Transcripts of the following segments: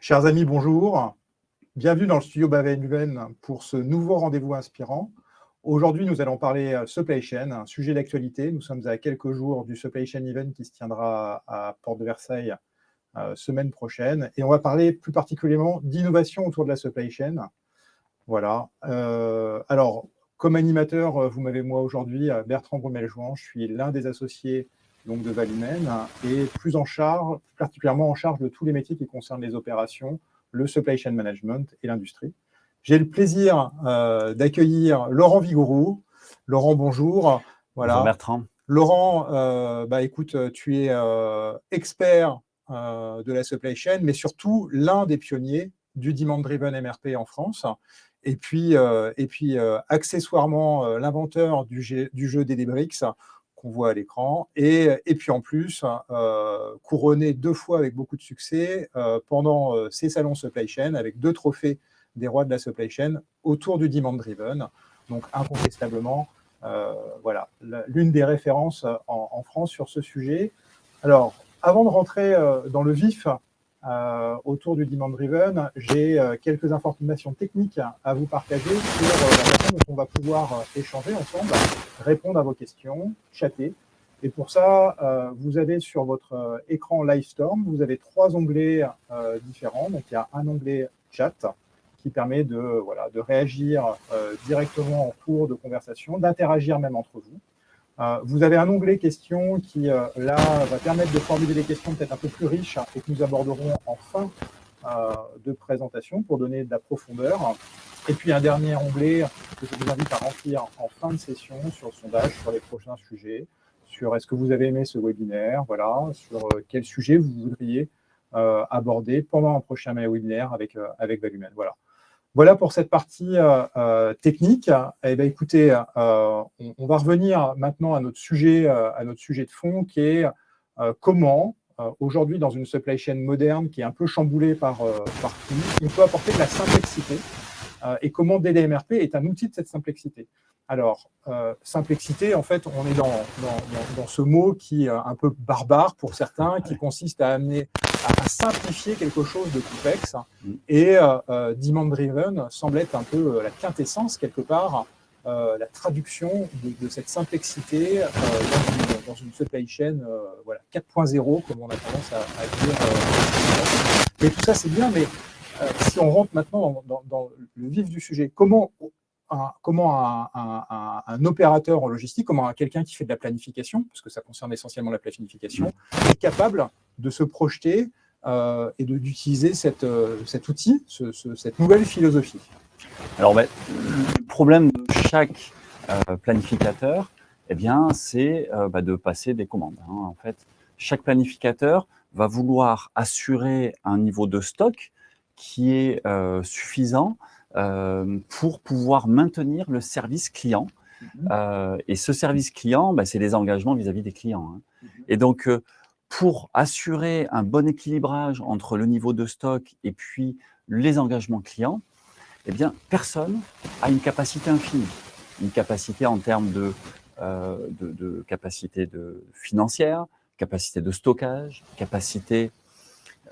Chers amis, bonjour. Bienvenue dans le studio Baven pour ce nouveau rendez-vous inspirant. Aujourd'hui, nous allons parler supply chain, un sujet d'actualité. Nous sommes à quelques jours du supply chain event qui se tiendra à Porte de Versailles semaine prochaine. Et on va parler plus particulièrement d'innovation autour de la supply chain. Voilà. Alors, comme animateur, vous m'avez moi aujourd'hui, Bertrand Brumel-Jouan. Je suis l'un des associés donc, de Valumen et particulièrement en charge de tous les métiers qui concernent les opérations, le supply chain management et l'industrie. J'ai le plaisir d'accueillir Laurent Vigouroux. Laurent, bonjour. Voilà. Bonjour Bertrand. Laurent, écoute, tu es expert de la supply chain, mais surtout l'un des pionniers du Demand-Driven MRP en France. Et puis accessoirement, l'inventeur du jeu DD-Bricks qu'on voit à l'écran. Et puis en plus, couronné 2 fois avec beaucoup de succès pendant ces salons supply chain avec 2 trophées des rois de la supply chain autour du Demand Driven. Donc incontestablement, voilà, l'une des références en France sur ce sujet. Alors, avant de rentrer dans le vif autour du Demand Driven, j'ai quelques informations techniques à vous partager sur la façon dont on va pouvoir échanger ensemble, répondre à vos questions, chatter. Et pour ça, vous avez sur votre écran Livestorm, vous avez 3 onglets différents. Donc, il y a un onglet chat qui permet de réagir directement en cours de conversation, d'interagir même entre vous. Vous avez un onglet questions qui, là, va permettre de formuler des questions peut-être un peu plus riches et que nous aborderons en fin de présentation pour donner de la profondeur. Et puis, un dernier onglet que je vous invite à remplir en fin de session sur le sondage, sur les prochains sujets, sur est-ce que vous avez aimé ce webinaire, voilà, sur quel sujet vous voudriez aborder pendant un prochain webinaire avec Valumen. Voilà pour cette partie technique. Eh bien, écoutez, on va revenir maintenant à notre sujet de fond qui est comment, aujourd'hui, dans une supply chain moderne qui est un peu chamboulée par tout, on peut apporter de la complexité et comment DDMRP est un outil de cette complexité. Alors, complexité, en fait, on est dans ce mot qui est un peu barbare pour certains, qui consiste à simplifier quelque chose de complexe. Et Demand Driven semble être un peu la quintessence, quelque part, la traduction de cette complexité dans une supply chain 4.0, comme on a tendance à dire. Et tout ça, c'est bien, mais si on rentre maintenant dans le vif du sujet, comment un opérateur en logistique, comment quelqu'un qui fait de la planification, parce que ça concerne essentiellement la planification, est capable de se projeter et d'utiliser cet outil, cette nouvelle philosophie. Alors, le problème de chaque planificateur, eh bien, c'est de passer des commandes. En fait, chaque planificateur va vouloir assurer un niveau de stock qui est suffisant pour pouvoir maintenir le service client. Et ce service client, c'est les engagements vis-à-vis des clients. Et donc, pour assurer un bon équilibrage entre le niveau de stock et puis les engagements clients, eh bien, personne n'a une capacité infinie. Une capacité en termes de capacité financière, capacité de stockage, capacité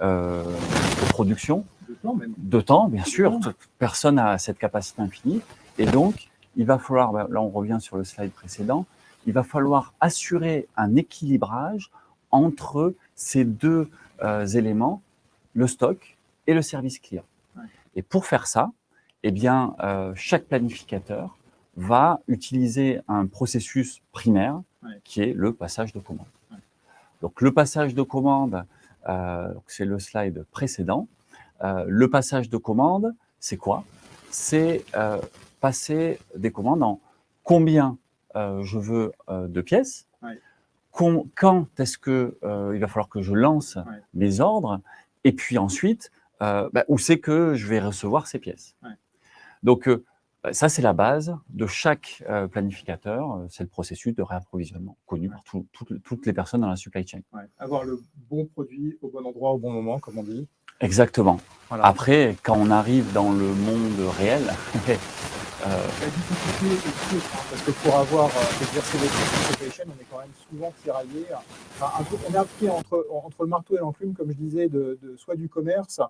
de production, de temps, bien sûr. Personne n'a cette capacité infinie. Et donc, il va falloir, là on revient sur le slide précédent, il va falloir assurer un équilibrage entre ces 2 éléments, le stock et le service client. Et pour faire ça, eh bien, chaque planificateur va utiliser un processus primaire qui est le passage de commande. Donc, le passage de commande, c'est le slide précédent. Le passage de commande, c'est quoi? C'est passer des commandes en combien je veux de pièces, quand est-ce que il va falloir que je lance mes ordres, et puis ensuite, où c'est que je vais recevoir ces pièces. Donc, ça, c'est la base de chaque planificateur. C'est le processus de réapprovisionnement connu par toutes les personnes dans la supply chain. Avoir le bon produit au bon endroit au bon moment, comme on dit. Exactement. Voilà. Après, quand on arrive dans le monde réel, la difficulté est autre, parce que pour avoir exercé des supply chain, on est quand même souvent tiraillé. On est pris entre le marteau et l'enclume, comme je disais, soit du commerce,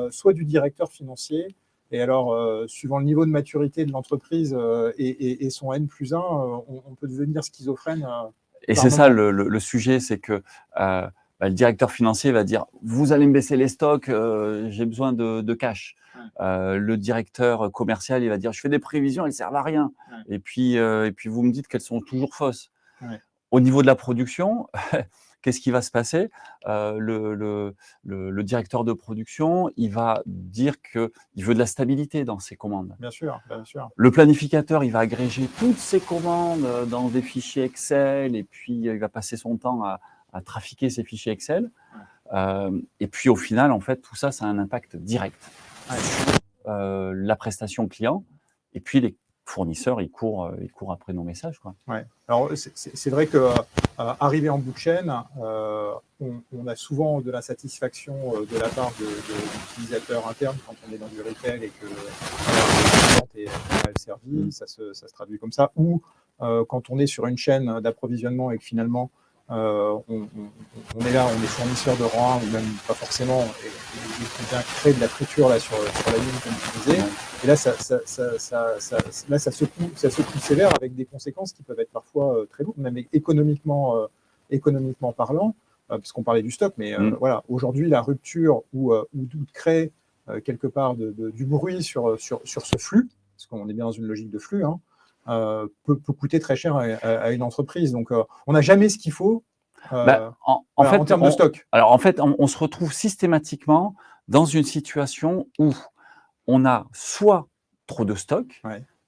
soit du directeur financier. Et alors, suivant le niveau de maturité de l'entreprise et son N+1, on peut devenir schizophrène. Et c'est ça le sujet, c'est que le directeur financier va dire « vous allez me baisser les stocks, j'ai besoin de cash ». Le directeur commercial, il va dire « je fais des prévisions, elles ne servent à rien ». Et puis vous me dites qu'elles sont toujours fausses. Au niveau de la production, qu'est-ce qui va se passer? Le directeur de production, il va dire qu'il veut de la stabilité dans ses commandes. Bien sûr, bien sûr. Le planificateur, il va agréger toutes ses commandes dans des fichiers Excel et puis il va passer son temps à trafiquer ces fichiers Excel. Et puis au final, en fait, tout ça, ça a un impact direct sur la prestation client. Et puis les fournisseurs, ils courent après nos messages, quoi. Ouais. Alors, c'est vrai que arrivé en bout de chaîne, on a souvent de l'insatisfaction de la part d'utilisateurs internes quand on est dans du retail et que la vente est mal servie, ça se traduit comme ça. Ou quand on est sur une chaîne d'approvisionnement et que finalement on est là, on est fournisseur de rang 1 ou même pas forcément, et on vient créer de la friture là, sur la ligne comme tu disais. Et là, ça secoue sévère avec des conséquences qui peuvent être parfois très lourdes, même économiquement parlant, puisqu'on parlait du stock. Mais voilà, aujourd'hui, la rupture ou créer quelque part du bruit sur ce flux, parce qu'on est bien dans une logique de flux, hein, peut coûter très cher à une entreprise. Donc, on n'a jamais ce qu'il faut en termes de stock. Alors, en fait, on se retrouve systématiquement dans une situation où on a soit trop de stock,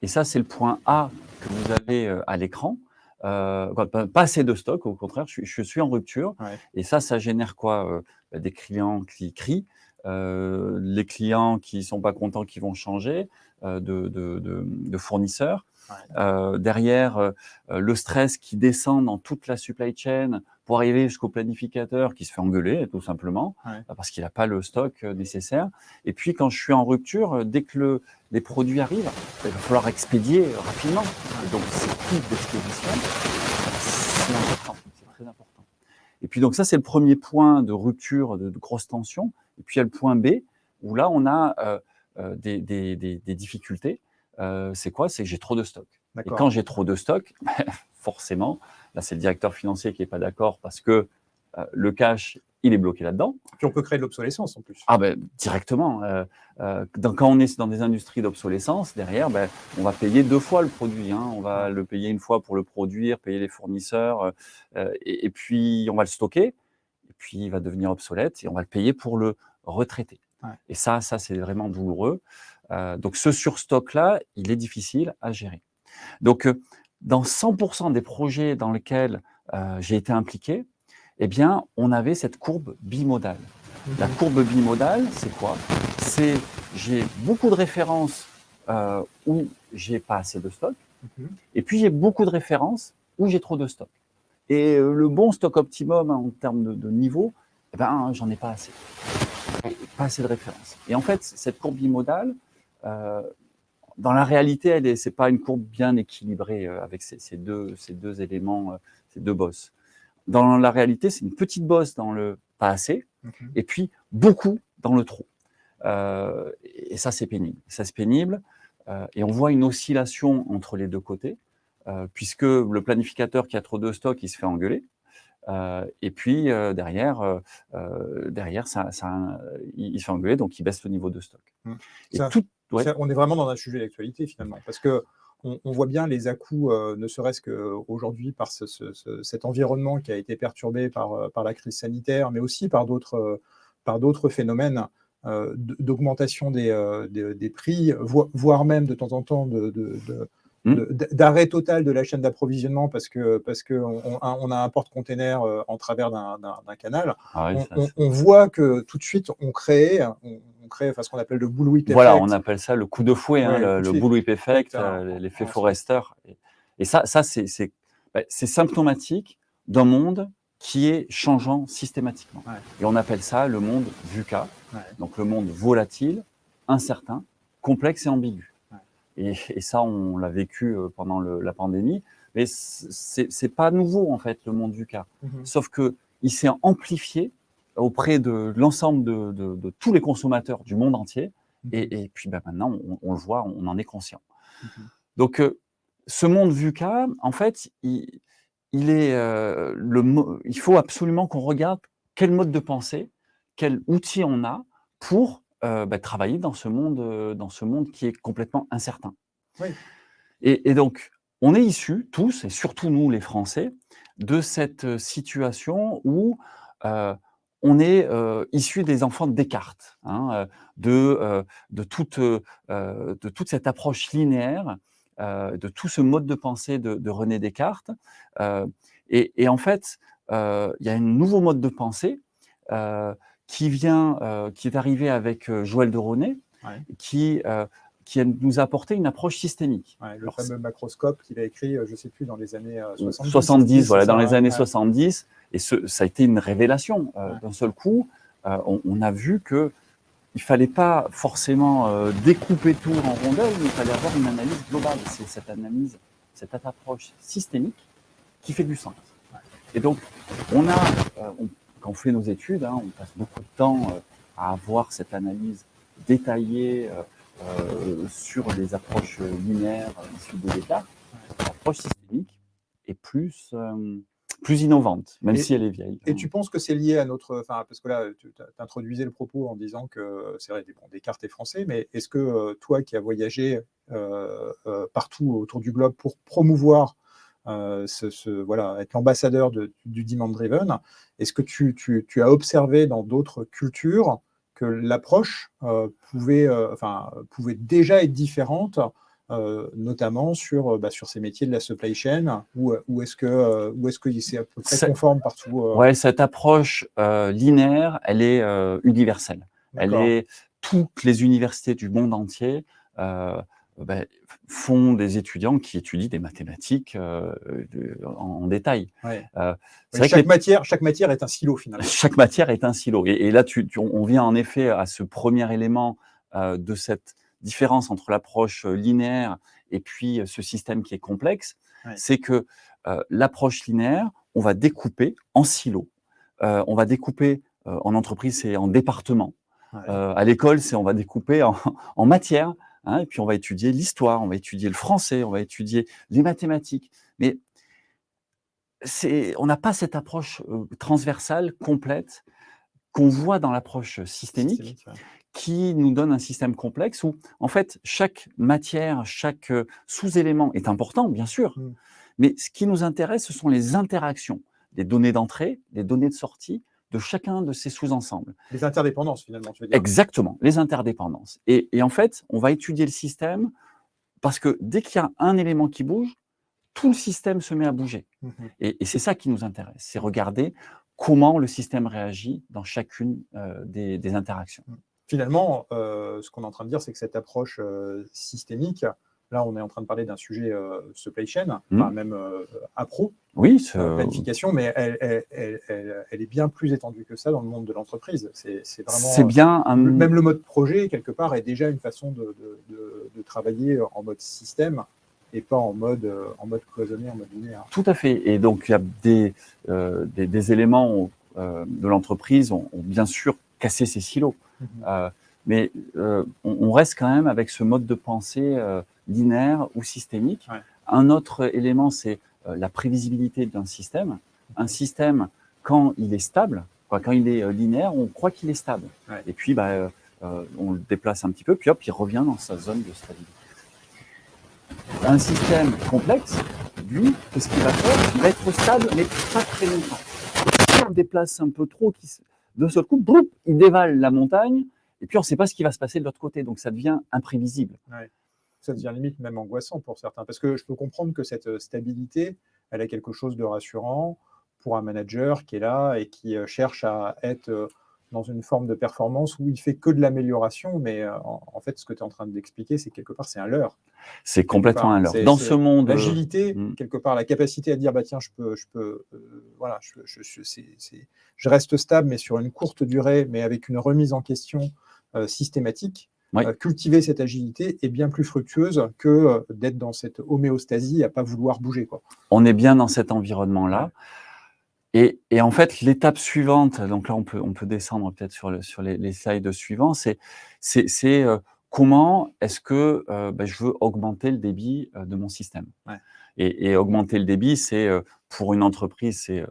et ça, c'est le point A que vous avez à l'écran, pas assez de stock, au contraire, je suis en rupture, et ça génère quoi? Des clients qui crient, les clients qui ne sont pas contents, qui vont changer de fournisseurs. Derrière, le stress qui descend dans toute la supply chain pour arriver jusqu'au planificateur qui se fait engueuler, tout simplement, parce qu'il n'a pas le stock nécessaire. Et puis, quand je suis en rupture, dès que les produits arrivent, il va falloir expédier rapidement. Et donc, ces coûts d'expédition, c'est important, c'est très important. Et puis, donc ça, c'est le premier point de rupture, de grosse tension. Et puis, il y a le point B, où là, on a des difficultés. C'est quoi? C'est que j'ai trop de stock. Et quand j'ai trop de stock, forcément, là, c'est le directeur financier qui n'est pas d'accord parce que le cash, il est bloqué là-dedans. Puis on peut créer de l'obsolescence en plus. Ah ben, directement. Quand on est dans des industries d'obsolescence, derrière, on va payer 2 fois le produit. Hein. On va le payer une fois pour le produire, payer les fournisseurs, et puis on va le stocker, et puis il va devenir obsolète, et on va le payer pour le retraiter. Et ça c'est vraiment douloureux. Donc ce surstock-là, il est difficile à gérer. Donc dans 100% des projets dans lesquels j'ai été impliqué, eh bien, on avait cette courbe bimodale. La courbe bimodale, c'est quoi? C'est j'ai beaucoup de références où j'ai pas assez de stock, et puis j'ai beaucoup de références où j'ai trop de stock. Et le bon stock optimum en termes de niveau, eh ben, j'en ai pas assez. Pas assez de références. Et en fait, cette courbe bimodale, dans la réalité, c'est pas une courbe bien équilibrée avec ces deux éléments, ces deux bosses. Dans la réalité, c'est une petite bosse dans le pas assez, et puis beaucoup dans le trop. Et ça, c'est pénible. Ça, c'est pénible. Et on voit une oscillation entre les deux côtés, puisque le planificateur qui a trop de stock, il se fait engueuler. Et puis derrière, il se fait engueuler, donc il baisse le niveau de stock. Et on est vraiment dans un sujet d'actualité finalement, parce que on voit bien les à-coups, ne serait-ce qu'aujourd'hui par cet environnement qui a été perturbé par la crise sanitaire, mais aussi par d'autres phénomènes d'augmentation des prix, voire même de temps en temps d'arrêt total de la chaîne d'approvisionnement parce qu'on a un porte-container en travers d'un canal. On voit que tout de suite, on crée ce qu'on appelle le bullwhip effect. Voilà, on appelle ça le coup de fouet, le bullwhip effect, l'effet Forrester. Et ça c'est symptomatique d'un monde qui est changeant systématiquement. Et on appelle ça le monde VUCA, donc le monde volatile, incertain, complexe et ambigu. Et ça, on l'a vécu pendant la pandémie, mais c'est pas nouveau en fait le monde VUCA. Sauf que il s'est amplifié auprès de l'ensemble de tous les consommateurs du monde entier. Et puis maintenant, on le voit, on en est conscient. Donc, ce monde VUCA, en fait, il faut absolument qu'on regarde quel mode de pensée, quel outil on a pour travailler dans ce monde qui est complètement incertain. Oui. Et donc, on est issus, tous, et surtout nous, les Français, de cette situation où on est issus des enfants de Descartes, hein, de toute cette approche linéaire, de tout ce mode de pensée de René Descartes. Et en fait, il y a un nouveau mode de pensée qui est arrivé avec Joël de Ronet, qui nous a apporté une approche systémique. Ouais, le fameux macroscope qu'il a écrit, je ne sais plus, dans les années 70. 70, voilà, dans les années 70. Et ça a été une révélation. D'un seul coup, on a vu qu'il ne fallait pas forcément découper tout en rondelles, mais il fallait avoir une analyse globale. C'est cette analyse, cette approche systémique qui fait du sens. Et donc, quand on fait nos études, on passe beaucoup de temps à avoir cette analyse détaillée sur les approches linéaires issues de Descartes. L'approche systémique est plus innovante, même si elle est vieille. Et tu penses que c'est lié à notre... parce que là, tu introduisais le propos en disant que c'est vrai, Descartes est français, mais est-ce que toi qui as voyagé partout autour du globe pour promouvoir être l'ambassadeur du Demand Driven, est-ce que tu as observé dans d'autres cultures que l'approche pouvait déjà être différente, notamment sur ces métiers de la supply chain, ou est-ce que c'est à peu près conforme partout Ouais, cette approche linéaire, elle est universelle. Toutes les universités du monde entier font des étudiants qui étudient des mathématiques en détail. Ouais. Chaque matière est un silo, finalement. Chaque matière est un silo. Et là, on vient en effet à ce premier élément de cette différence entre l'approche linéaire et puis ce système qui est complexe. C'est que l'approche linéaire, on va découper en silos. On va découper en entreprise, c'est en départements. À l'école, on va découper en matières. Et puis on va étudier l'histoire, on va étudier le français, on va étudier les mathématiques. Mais on n'a pas cette approche transversale, complète, qu'on voit dans l'approche systémique, qui nous donne un système complexe où, en fait, chaque matière, chaque sous-élément est important, bien sûr, mais ce qui nous intéresse, ce sont les interactions, les données d'entrée, les données de sortie, de chacun de ces sous-ensembles. Les interdépendances, finalement, tu veux dire. Exactement, les interdépendances. Et en fait, on va étudier le système parce que dès qu'il y a un élément qui bouge, tout le système se met à bouger. Et c'est ça qui nous intéresse, c'est regarder comment le système réagit dans chacune des interactions. Finalement, ce qu'on est en train de dire, c'est que cette approche systémique, là, on est en train de parler d'un sujet supply chain, même appro, planification, mais elle est bien plus étendue que ça dans le monde de l'entreprise. C'est vraiment. Même le mode projet, quelque part, est déjà une façon de travailler en mode système et pas en mode cloisonné, en mode linéaire. Tout à fait. Et donc, il y a des éléments de l'entreprise ont bien sûr cassé ces silos. Mais on reste quand même avec ce mode de pensée linéaire ou systémique. Un autre élément, c'est la prévisibilité d'un système. Un système, quand il est stable, quand il est linéaire, on croit qu'il est stable. Et puis, on le déplace un petit peu, puis hop, il revient dans sa zone de stabilité. Un système complexe, lui, qu'est-ce qu'il va faire? Il va être stable, mais pas très longtemps. Si on le déplace un peu trop, d'un seul coup, il dévale la montagne, et puis on ne sait pas ce qui va se passer de l'autre côté, donc ça devient imprévisible. Ça devient limite même angoissant pour certains, parce que je peux comprendre que cette stabilité, elle a quelque chose de rassurant pour un manager qui est là et qui cherche à être dans une forme de performance où il fait que de l'amélioration, mais en fait, ce que tu es en train d'expliquer, c'est que quelque part, c'est un leurre. C'est complètement un leurre. Dans ce monde, l'agilité, quelque part, la capacité à dire, tiens, je reste stable, mais sur une courte durée, mais avec une remise en question systématique. Cultiver cette agilité est bien plus fructueuse que d'être dans cette homéostasie à pas vouloir bouger, quoi. On est bien dans cet environnement-là. Et en fait, l'étape suivante, donc là, on peut descendre peut-être sur les slides suivants, c'est comment est-ce que je veux augmenter le débit de mon système. Ouais. Et augmenter le débit, c'est pour une entreprise, c'est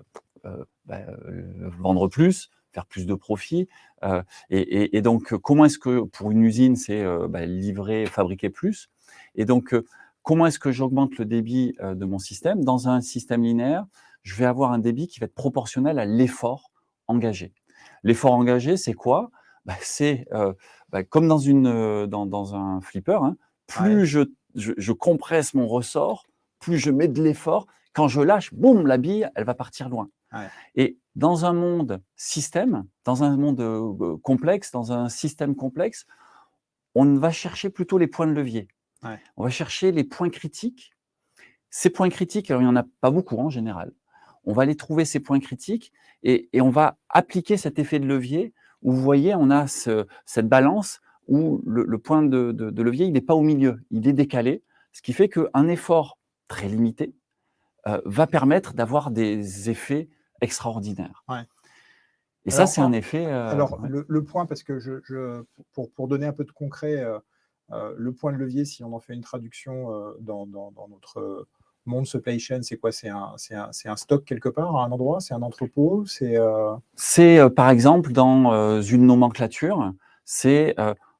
vendre plus, faire plus de profit. Et donc, comment est-ce que pour une usine, c'est livrer, fabriquer plus. Et donc, comment est-ce que j'augmente le débit de mon système? Dans un système linéaire, je vais avoir un débit qui va être proportionnel à l'effort engagé. L'effort engagé, c'est quoi? C'est comme dans un flipper, hein, plus je compresse mon ressort, plus je mets de l'effort. Quand je lâche, boum, la bille, elle va partir loin. Ouais. Et dans un monde système, dans un monde complexe, dans un système complexe, on va chercher plutôt les points de levier. Ouais. On va chercher les points critiques. Ces points critiques, alors il n'y en a pas beaucoup en général. On va aller trouver ces points critiques et on va appliquer cet effet de levier où, vous voyez, on a cette balance où le point de levier, il n'est pas au milieu, il est décalé, ce qui fait qu'un effort très limité va permettre d'avoir des effets extraordinaires. Ouais. Et alors, ça, c'est un effet… alors, ouais. le point, parce que pour donner un peu de concret, le point de levier, si on en fait une traduction dans notre monde supply chain, c'est quoi? C'est un stock quelque part, à un endroit? C'est un entrepôt? C'est, par exemple, dans une nomenclature, c'est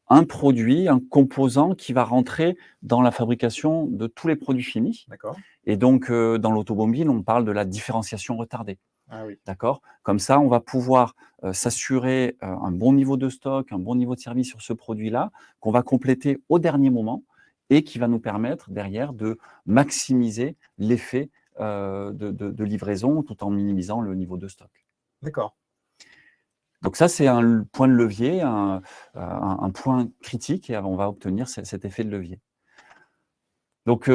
un produit, un composant qui va rentrer dans la fabrication de tous les produits finis. D'accord. Et donc, dans l'automobile, on parle de la différenciation retardée. Ah oui. D'accord? Comme ça, on va pouvoir s'assurer un bon niveau de stock, un bon niveau de service sur ce produit-là, qu'on va compléter au dernier moment et qui va nous permettre derrière de maximiser l'effet de livraison tout en minimisant le niveau de stock. D'accord. Donc ça, c'est un point de levier, un point critique et on va obtenir cet effet de levier. Donc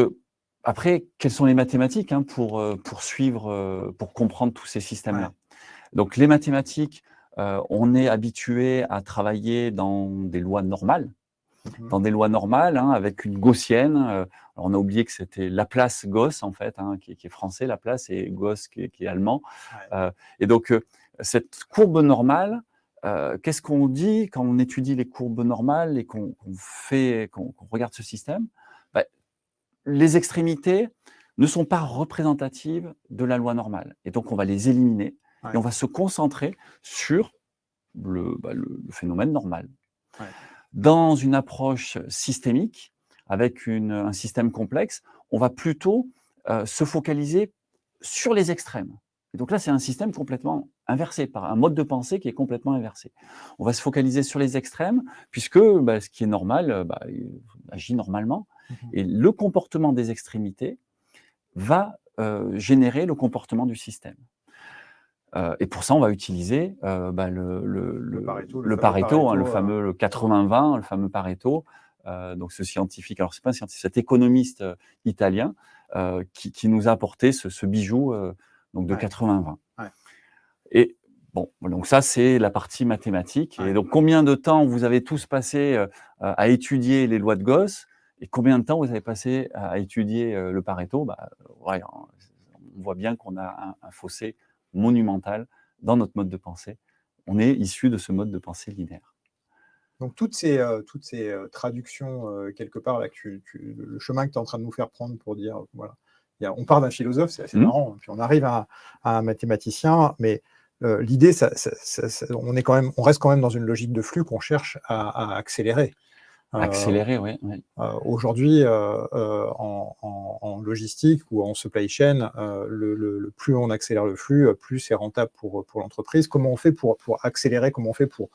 après, quelles sont les mathématiques pour suivre, pour comprendre tous ces systèmes-là? Ouais. Donc les mathématiques, on est habitué à travailler dans des lois normales, avec une gaussienne. Alors on a oublié que c'était Laplace-Gauss en fait, qui est français, Laplace, et Gauss qui est allemand. Ouais. Et donc cette courbe normale, qu'est-ce qu'on dit quand on étudie les courbes normales et qu'on regarde ce système? Les extrémités ne sont pas représentatives de la loi normale. Et donc, on va les éliminer Ouais. et on va se concentrer sur le phénomène normal. Ouais. Dans une approche systémique, avec un système complexe, on va plutôt se focaliser sur les extrêmes. Et donc là, c'est un système complètement inversé, par un mode de pensée qui est complètement inversé. On va se focaliser sur les extrêmes, puisque ce qui est normal agit normalement. Et le comportement des extrémités va générer le comportement du système. Et pour ça, on va utiliser le Pareto, le fameux 80-20, le fameux Pareto. Donc ce scientifique, alors c'est pas un scientifique, cet économiste italien qui nous a apporté ce bijou donc de 80-20. Ouais. Et bon, donc ça c'est la partie mathématique. Ouais. Et donc combien de temps vous avez tous passé à étudier les lois de Gauss et combien de temps vous avez passé à étudier le Pareto? Ouais, on voit bien qu'on a un fossé monumental dans notre mode de pensée. On est issu de ce mode de pensée linéaire. Donc toutes ces traductions, quelque part, là, le chemin que tu es en train de nous faire prendre pour dire, voilà, on part d'un philosophe, c'est assez marrant, puis on arrive à un mathématicien, mais l'idée, on reste quand même dans une logique de flux qu'on cherche à accélérer. Accélérer, oui. Aujourd'hui, en logistique ou en supply chain, le plus on accélère le flux, plus c'est rentable pour l'entreprise. Comment on fait pour accélérer? Comment on fait pour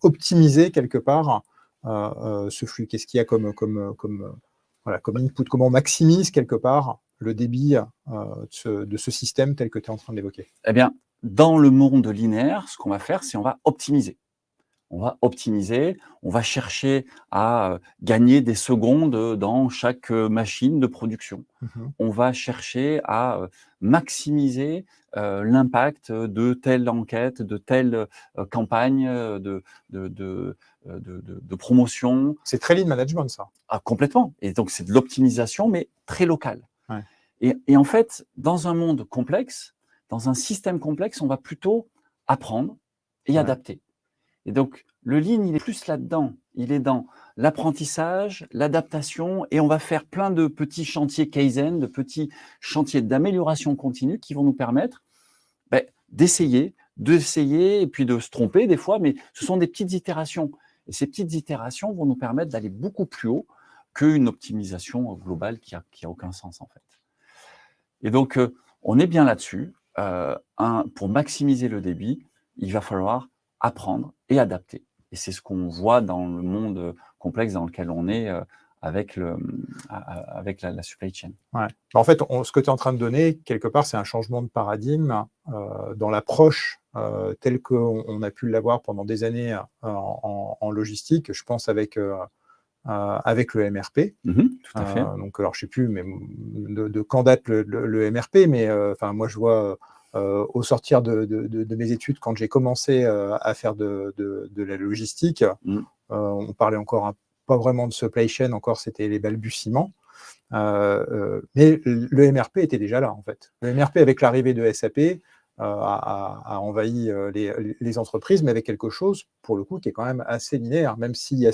optimiser quelque part ce flux? Qu'est-ce qu'il y a comme input? Comment on maximise quelque part le débit de ce système tel que tu es en train de l'évoquer? Eh bien, dans le monde linéaire, ce qu'on va faire, c'est on va optimiser. On va optimiser, on va chercher à gagner des secondes dans chaque machine de production. On va chercher à maximiser l'impact de telle enquête, de telle campagne de promotion. C'est très lean management, ça. Ah, complètement. Et donc, c'est de l'optimisation, mais très locale. Ouais. Et en fait, dans un monde complexe, dans un système complexe, on va plutôt apprendre et adapter. Et donc, le Lean, il est plus là-dedans. Il est dans l'apprentissage, l'adaptation, et on va faire plein de petits chantiers Kaizen, de petits chantiers d'amélioration continue qui vont nous permettre d'essayer, et puis de se tromper des fois, mais ce sont des petites itérations. Et ces petites itérations vont nous permettre d'aller beaucoup plus haut qu'une optimisation globale qui a aucun sens, en fait. Et donc, on est bien là-dessus. Pour maximiser le débit, il va falloir apprendre et adapter. Et c'est ce qu'on voit dans le monde complexe dans lequel on est avec la supply chain. Ouais. En fait, ce que tu es en train de donner, quelque part, c'est un changement de paradigme dans l'approche telle qu'on a pu l'avoir pendant des années en logistique. Je pense avec le MRP. Tout à fait. Donc, alors, je ne sais plus mais de quand date le MRP, mais moi, je vois au sortir de mes études, quand j'ai commencé à faire de la logistique, on parlait encore pas vraiment de supply chain, encore c'était les balbutiements. Mais le MRP était déjà là, en fait. Le MRP, avec l'arrivée de SAP, a envahi les entreprises, mais avec quelque chose, pour le coup, qui est quand même assez linéaire, même s'il y a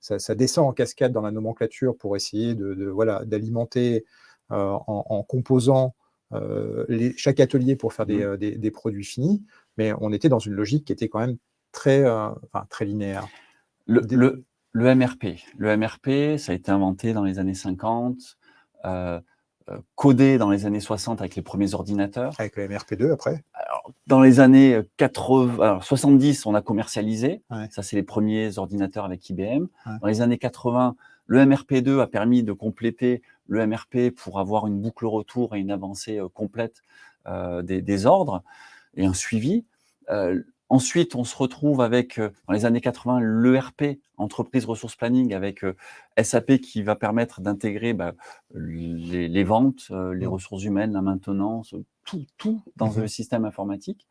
ça descend en cascade dans la nomenclature pour essayer d'alimenter en composant chaque atelier pour faire des produits finis, mais on était dans une logique qui était quand même très linéaire. Le MRP, ça a été inventé dans les années 50, codé dans les années 60 avec les premiers ordinateurs. Avec le MRP2 après. Alors, dans les années 70, on a commercialisé. Ça, c'est les premiers ordinateurs avec IBM. Dans les années 80, le MRP2 a permis de compléter le MRP pour avoir une boucle retour et une avancée complète des ordres et un suivi. Ensuite, on se retrouve avec, dans les années 80, l'ERP, Entreprise Ressources Planning, avec SAP qui va permettre d'intégrer les ventes, les ressources humaines, la maintenance, tout dans le système informatique.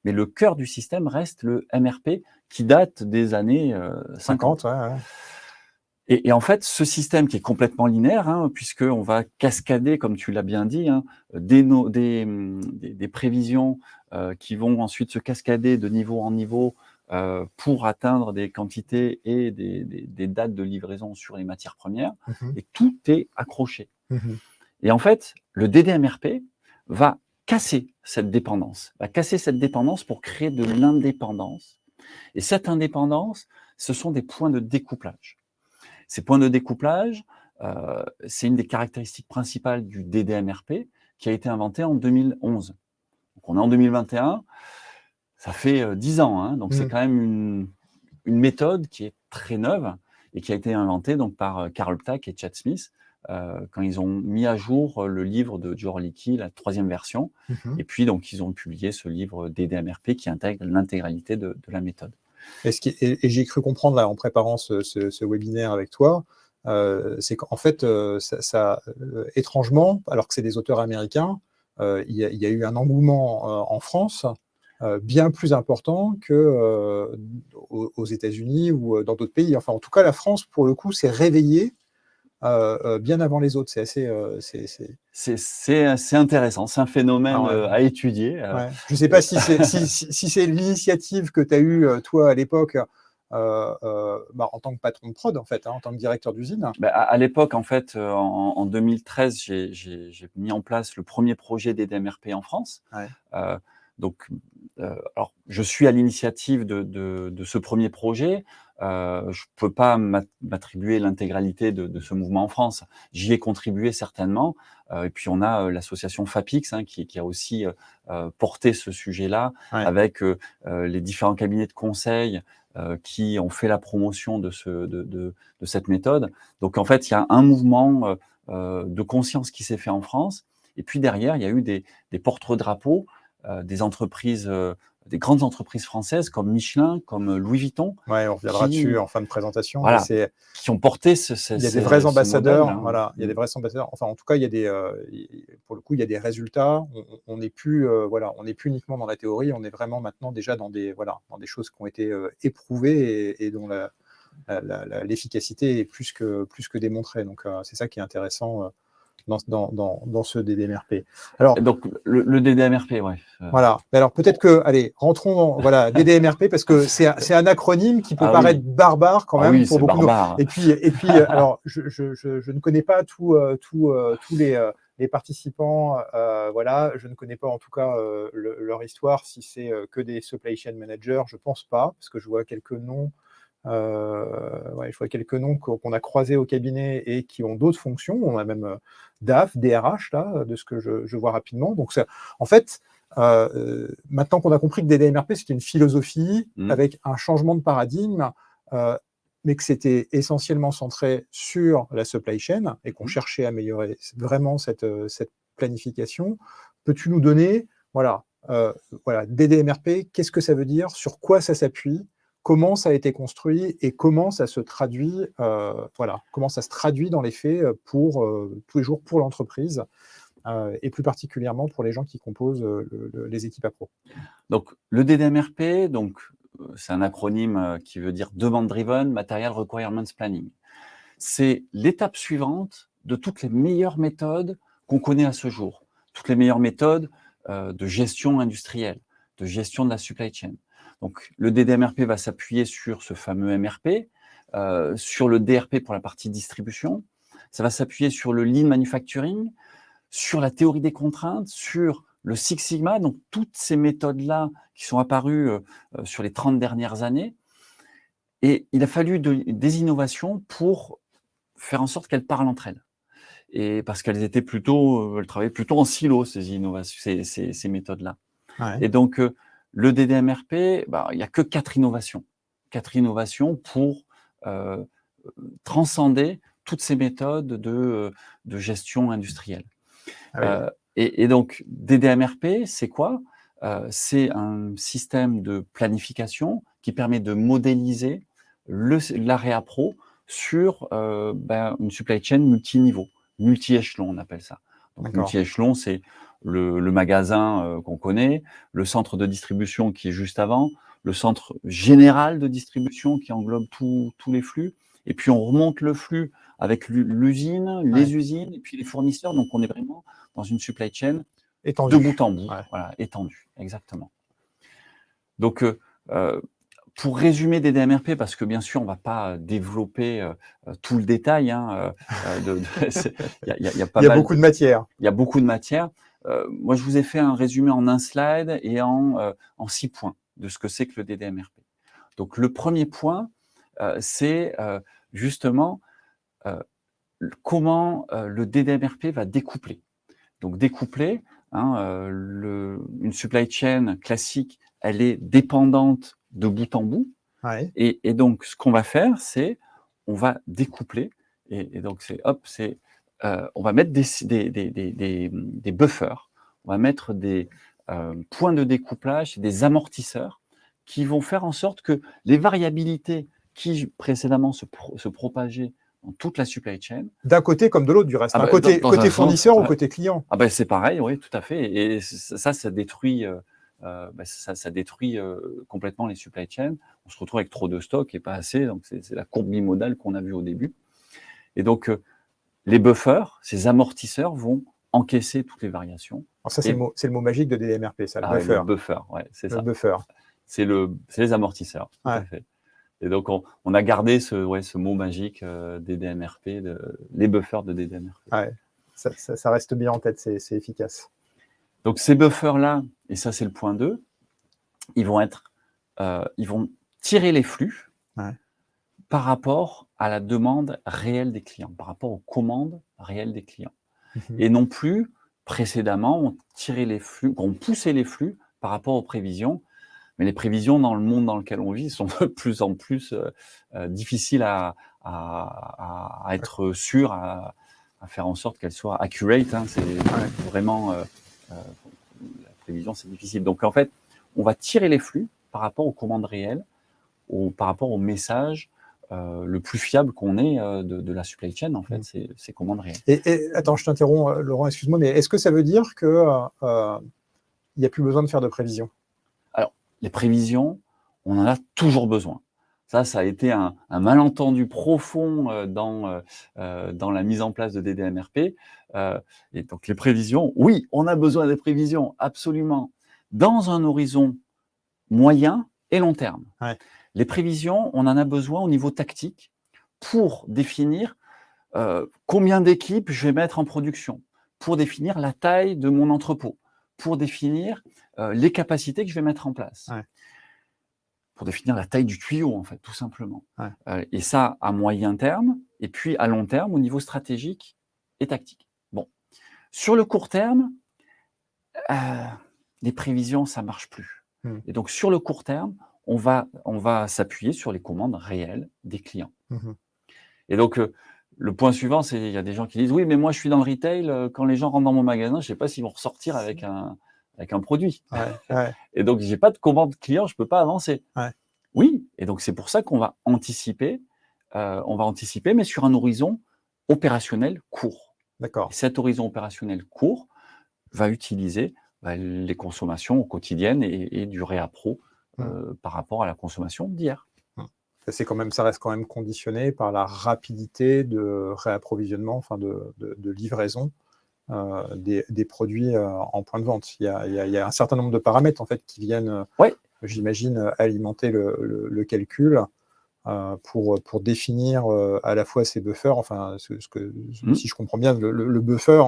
Mais le cœur du système reste le MRP qui date des années 50. Et en fait, ce système qui est complètement linéaire, puisqu'on va cascader, comme tu l'as bien dit, des prévisions qui vont ensuite se cascader de niveau en niveau pour atteindre des quantités et des dates de livraison sur les matières premières, et tout est accroché. Et en fait, le DDMRP va casser cette dépendance, pour créer de l'indépendance. Et cette indépendance, ce sont des points de découplage. Ces points de découplage, c'est une des caractéristiques principales du DDMRP qui a été inventé en 2011. Donc on est en 2021, ça fait 10 ans, donc c'est quand même une méthode qui est très neuve et qui a été inventée donc, par Carl Ptak et Chad Smith quand ils ont mis à jour le livre de Joe Orlicki, la 3e version, et puis donc ils ont publié ce livre DDMRP qui intègre l'intégralité de la méthode. Et j'ai cru comprendre là en préparant ce webinaire avec toi, c'est qu'en fait, étrangement, alors que c'est des auteurs américains, il y a eu un engouement en France bien plus important que aux États-Unis ou dans d'autres pays. Enfin, en tout cas, la France, pour le coup, s'est réveillée bien avant les autres. C'est assez. C'est intéressant, c'est un phénomène à étudier. Je ne sais pas si c'est l'initiative que tu as eue, toi, à l'époque, en tant que patron de prod, en fait, en tant que directeur d'usine. À l'époque, en fait, en 2013, j'ai mis en place le premier projet DDMRP en France. Alors, je suis à l'initiative de ce premier projet. Je ne peux pas m'attribuer l'intégralité de ce mouvement en France. J'y ai contribué certainement. Et puis, on a l'association FAPIX qui a aussi porté ce sujet-là avec les différents cabinets de conseil qui ont fait la promotion de cette méthode. Donc, en fait, il y a un mouvement de conscience qui s'est fait en France. Et puis, derrière, il y a eu des porte-drapeaux des entreprises, des grandes entreprises françaises comme Michelin, comme Louis Vuitton. On reviendra dessus en fin de présentation. Voilà, qui ont porté il y a des vrais ambassadeurs. Il y a des vrais ambassadeurs. Enfin, en tout cas, il y a pour le coup, il y a des résultats. On n'est plus, on n'est plus uniquement dans la théorie. On est vraiment maintenant déjà dans des choses qui ont été éprouvées et dont l'efficacité est plus que démontrée. Donc, c'est ça qui est intéressant dans ce DDMRP. Alors, donc, le DDMRP, ouais. Voilà. Alors, peut-être que, allez, rentrons dans DDMRP, parce que c'est un acronyme qui peut paraître barbare quand même pour beaucoup de nous. Et puis alors, je ne connais pas tous les participants, voilà, je ne connais pas en tout cas leur histoire, si c'est que des supply chain managers, je pense pas, parce que je vois quelques noms. Je vois quelques noms qu'on a croisés au cabinet et qui ont d'autres fonctions. On a même DAF, DRH, là, de ce que je vois rapidement. Donc, en fait, maintenant qu'on a compris que DDMRP, c'était une philosophie avec un changement de paradigme, mais que c'était essentiellement centré sur la supply chain et qu'on cherchait à améliorer vraiment cette planification. Peux-tu nous donner, DDMRP, qu'est-ce que ça veut dire, sur quoi ça s'appuie, comment ça a été construit et comment ça se traduit, comment ça se traduit dans les faits pour tous les jours pour l'entreprise et plus particulièrement pour les gens qui composent les équipes appro. Donc, le DDMRP, c'est un acronyme qui veut dire Demand Driven Material Requirements Planning. C'est l'étape suivante de toutes les meilleures méthodes qu'on connaît à ce jour, toutes les meilleures méthodes de gestion industrielle, de gestion de la supply chain. Donc, le DDMRP va s'appuyer sur ce fameux MRP, sur le DRP pour la partie distribution. Ça va s'appuyer sur le Lean Manufacturing, sur la théorie des contraintes, sur le Six Sigma, donc toutes ces méthodes-là qui sont apparues sur les 30 dernières années. Et il a fallu des innovations pour faire en sorte qu'elles parlent entre elles. Et parce qu'elles étaient elles travaillaient plutôt en silo, ces innovations, ces méthodes-là. Ouais. Et donc, le DDMRP, il n'y a que 4 innovations. 4 innovations pour transcender toutes ces méthodes de gestion industrielle. Ah oui. Et donc, DDMRP, c'est quoi? C'est un système de planification qui permet de modéliser la réappro sur une supply chain multiniveau, multi-échelon, on appelle ça. Donc, multi-échelon, c'est le magasin qu'on connaît, le centre de distribution qui est juste avant, le centre général de distribution qui englobe tous les flux, et puis on remonte le flux avec l'usine, les usines, et puis les fournisseurs. Donc, on est vraiment dans une supply chain étendue. De bout en bout, voilà, étendue, exactement. Donc, pour résumer DDMRP, parce que bien sûr, on ne va pas développer tout le détail. Il y a beaucoup de matière. Il y a beaucoup de matière. Moi, je vous ai fait un résumé en un slide et en 6 points de ce que c'est que le DDMRP. Donc, le premier point, c'est justement comment le DDMRP va découpler. Donc, découpler, une supply chain classique, elle est dépendante de bout en bout. Ouais. Et donc, ce qu'on va faire, c'est on va découpler. Et donc, on va mettre des buffers, on va mettre des points de découplage, des amortisseurs qui vont faire en sorte que les variabilités qui précédemment se propageaient dans toute la supply chain. D'un côté comme de l'autre, du reste. Côté fournisseur ou côté client. C'est pareil, oui, tout à fait. Et ça détruit, ça détruit complètement les supply chains. On se retrouve avec trop de stock et pas assez. Donc, c'est la courbe bimodale qu'on a vue au début. Et donc, les buffers, ces amortisseurs vont encaisser toutes les variations. Alors ça, c'est le mot magique de DDMRP, ça, le buffer. Le buffer, ouais, c'est ça. Le buffer. C'est les amortisseurs, tout à fait. Et donc, on a gardé ce mot magique DDMRP, les buffers de DDMRP. Ouais, ça reste bien en tête, c'est efficace. Donc, ces buffers-là, et ça, c'est le point 2, ils vont tirer les flux par rapport à la demande réelle des clients, par rapport aux commandes réelles des clients. Et non plus, précédemment, on poussait les flux par rapport aux prévisions. Mais les prévisions dans le monde dans lequel on vit sont de plus en plus difficiles à être sûres, à faire en sorte qu'elles soient accurate. C'est vraiment la prévision, c'est difficile. Donc en fait, on va tirer les flux par rapport aux commandes réelles, par rapport au message le plus fiable qu'on ait de la supply chain. En fait, c'est commandes réelles. Et attends, je t'interromps, Laurent, excuse-moi, mais est-ce que ça veut dire que il n'y a plus besoin de faire de prévisions? Les prévisions, on en a toujours besoin. Ça a été un malentendu profond dans la mise en place de DDMRP. Et donc les prévisions, oui, on a besoin des prévisions, absolument, dans un horizon moyen et long terme. Ouais. Les prévisions, on en a besoin au niveau tactique pour définir combien d'équipes je vais mettre en production, pour définir la taille de mon entrepôt, pour définir les capacités que je vais mettre en place. Ouais. Pour définir la taille du tuyau, en fait, tout simplement. Ouais. Et ça, à moyen terme, et puis à long terme, au niveau stratégique et tactique. Bon. Sur le court terme, les prévisions, ça ne marche plus. Et donc, sur le court terme, on va s'appuyer sur les commandes réelles des clients. Et donc, le point suivant, c'est il y a des gens qui disent « Oui, mais moi, je suis dans le retail. Quand les gens rentrent dans mon magasin, je ne sais pas s'ils vont ressortir avec un produit. Ouais. Et donc, je n'ai pas de commande client, je ne peux pas avancer. Ouais. Oui, et donc c'est pour ça qu'on va anticiper, mais sur un horizon opérationnel court. D'accord. Et cet horizon opérationnel court va utiliser les consommations quotidiennes et du réappro par rapport à la consommation d'hier. Ça reste quand même conditionné par la rapidité de réapprovisionnement, enfin de livraison des produits en point de vente. Il y a un certain nombre de paramètres en fait qui viennent, j'imagine, alimenter le calcul pour définir à la fois ces buffers. Enfin, si je comprends bien, le buffer,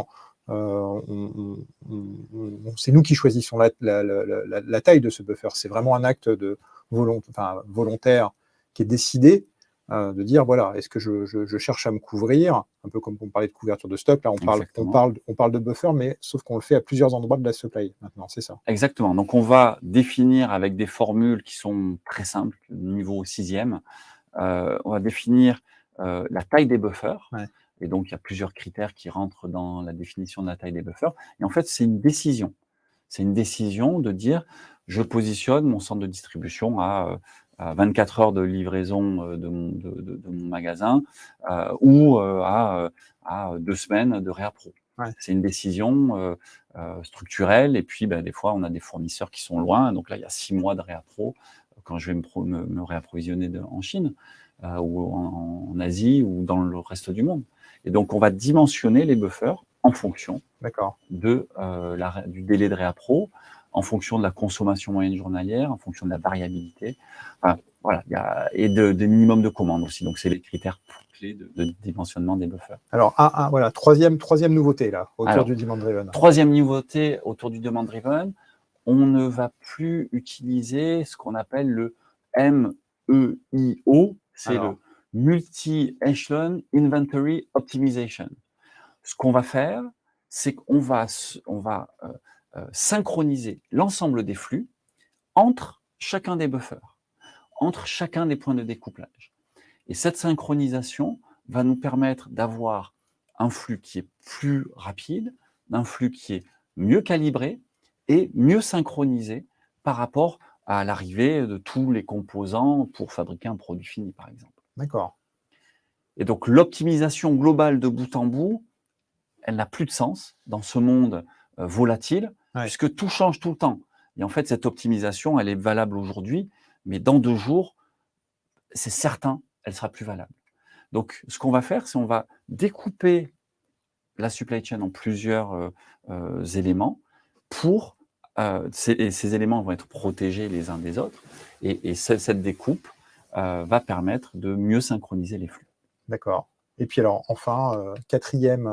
c'est nous qui choisissons la taille de ce buffer. C'est vraiment un acte de volontaire qui est décidé de dire, voilà, est-ce que je cherche à me couvrir, un peu comme on parlait de couverture de stock, là on parle de buffer, mais sauf qu'on le fait à plusieurs endroits de la supply maintenant, c'est ça. Exactement, donc on va définir avec des formules qui sont très simples, niveau 6e, on va définir la taille des buffers, et donc il y a plusieurs critères qui rentrent dans la définition de la taille des buffers, et en fait c'est une décision. C'est une décision de dire, je positionne mon centre de distribution à 24 heures de livraison de mon magasin ou à 2 semaines de réappro. C'est une décision structurelle, et puis des fois on a des fournisseurs qui sont loin, donc là il y a 6 mois de réappro quand je vais me réapprovisionner en Chine ou en Asie ou dans le reste du monde. Et donc on va dimensionner les buffers en fonction du délai de réappro, en fonction de la consommation moyenne journalière, en fonction de la variabilité, voilà, et des minimums de commandes aussi. Donc, c'est les critères clés de dimensionnement des buffers. Alors, voilà, troisième nouveauté là, autour du demand driven. Troisième nouveauté autour du demand driven, on ne va plus utiliser ce qu'on appelle le MEIO, c'est le Multi-Echelon Inventory Optimization. Ce qu'on va faire, c'est qu'on va synchroniser l'ensemble des flux entre chacun des buffers, entre chacun des points de découplage. Et cette synchronisation va nous permettre d'avoir un flux qui est plus rapide, un flux qui est mieux calibré et mieux synchronisé par rapport à l'arrivée de tous les composants pour fabriquer un produit fini, par exemple. D'accord. Et donc, l'optimisation globale de bout en bout, elle n'a plus de sens dans ce monde volatile, puisque tout change tout le temps. Et en fait, cette optimisation, elle est valable aujourd'hui, mais dans 2 jours, c'est certain, elle sera plus valable. Donc, ce qu'on va faire, c'est on va découper la supply chain en plusieurs éléments ces éléments vont être protégés les uns des autres, et cette découpe va permettre de mieux synchroniser les flux. D'accord. Et puis alors, enfin, quatrième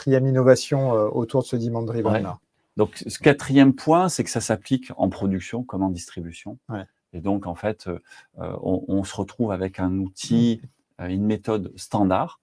innovation autour de ce demand driven là. Donc, ce 4e point, c'est que ça s'applique en production comme en distribution. Et donc, en fait, on se retrouve avec un outil, une méthode standard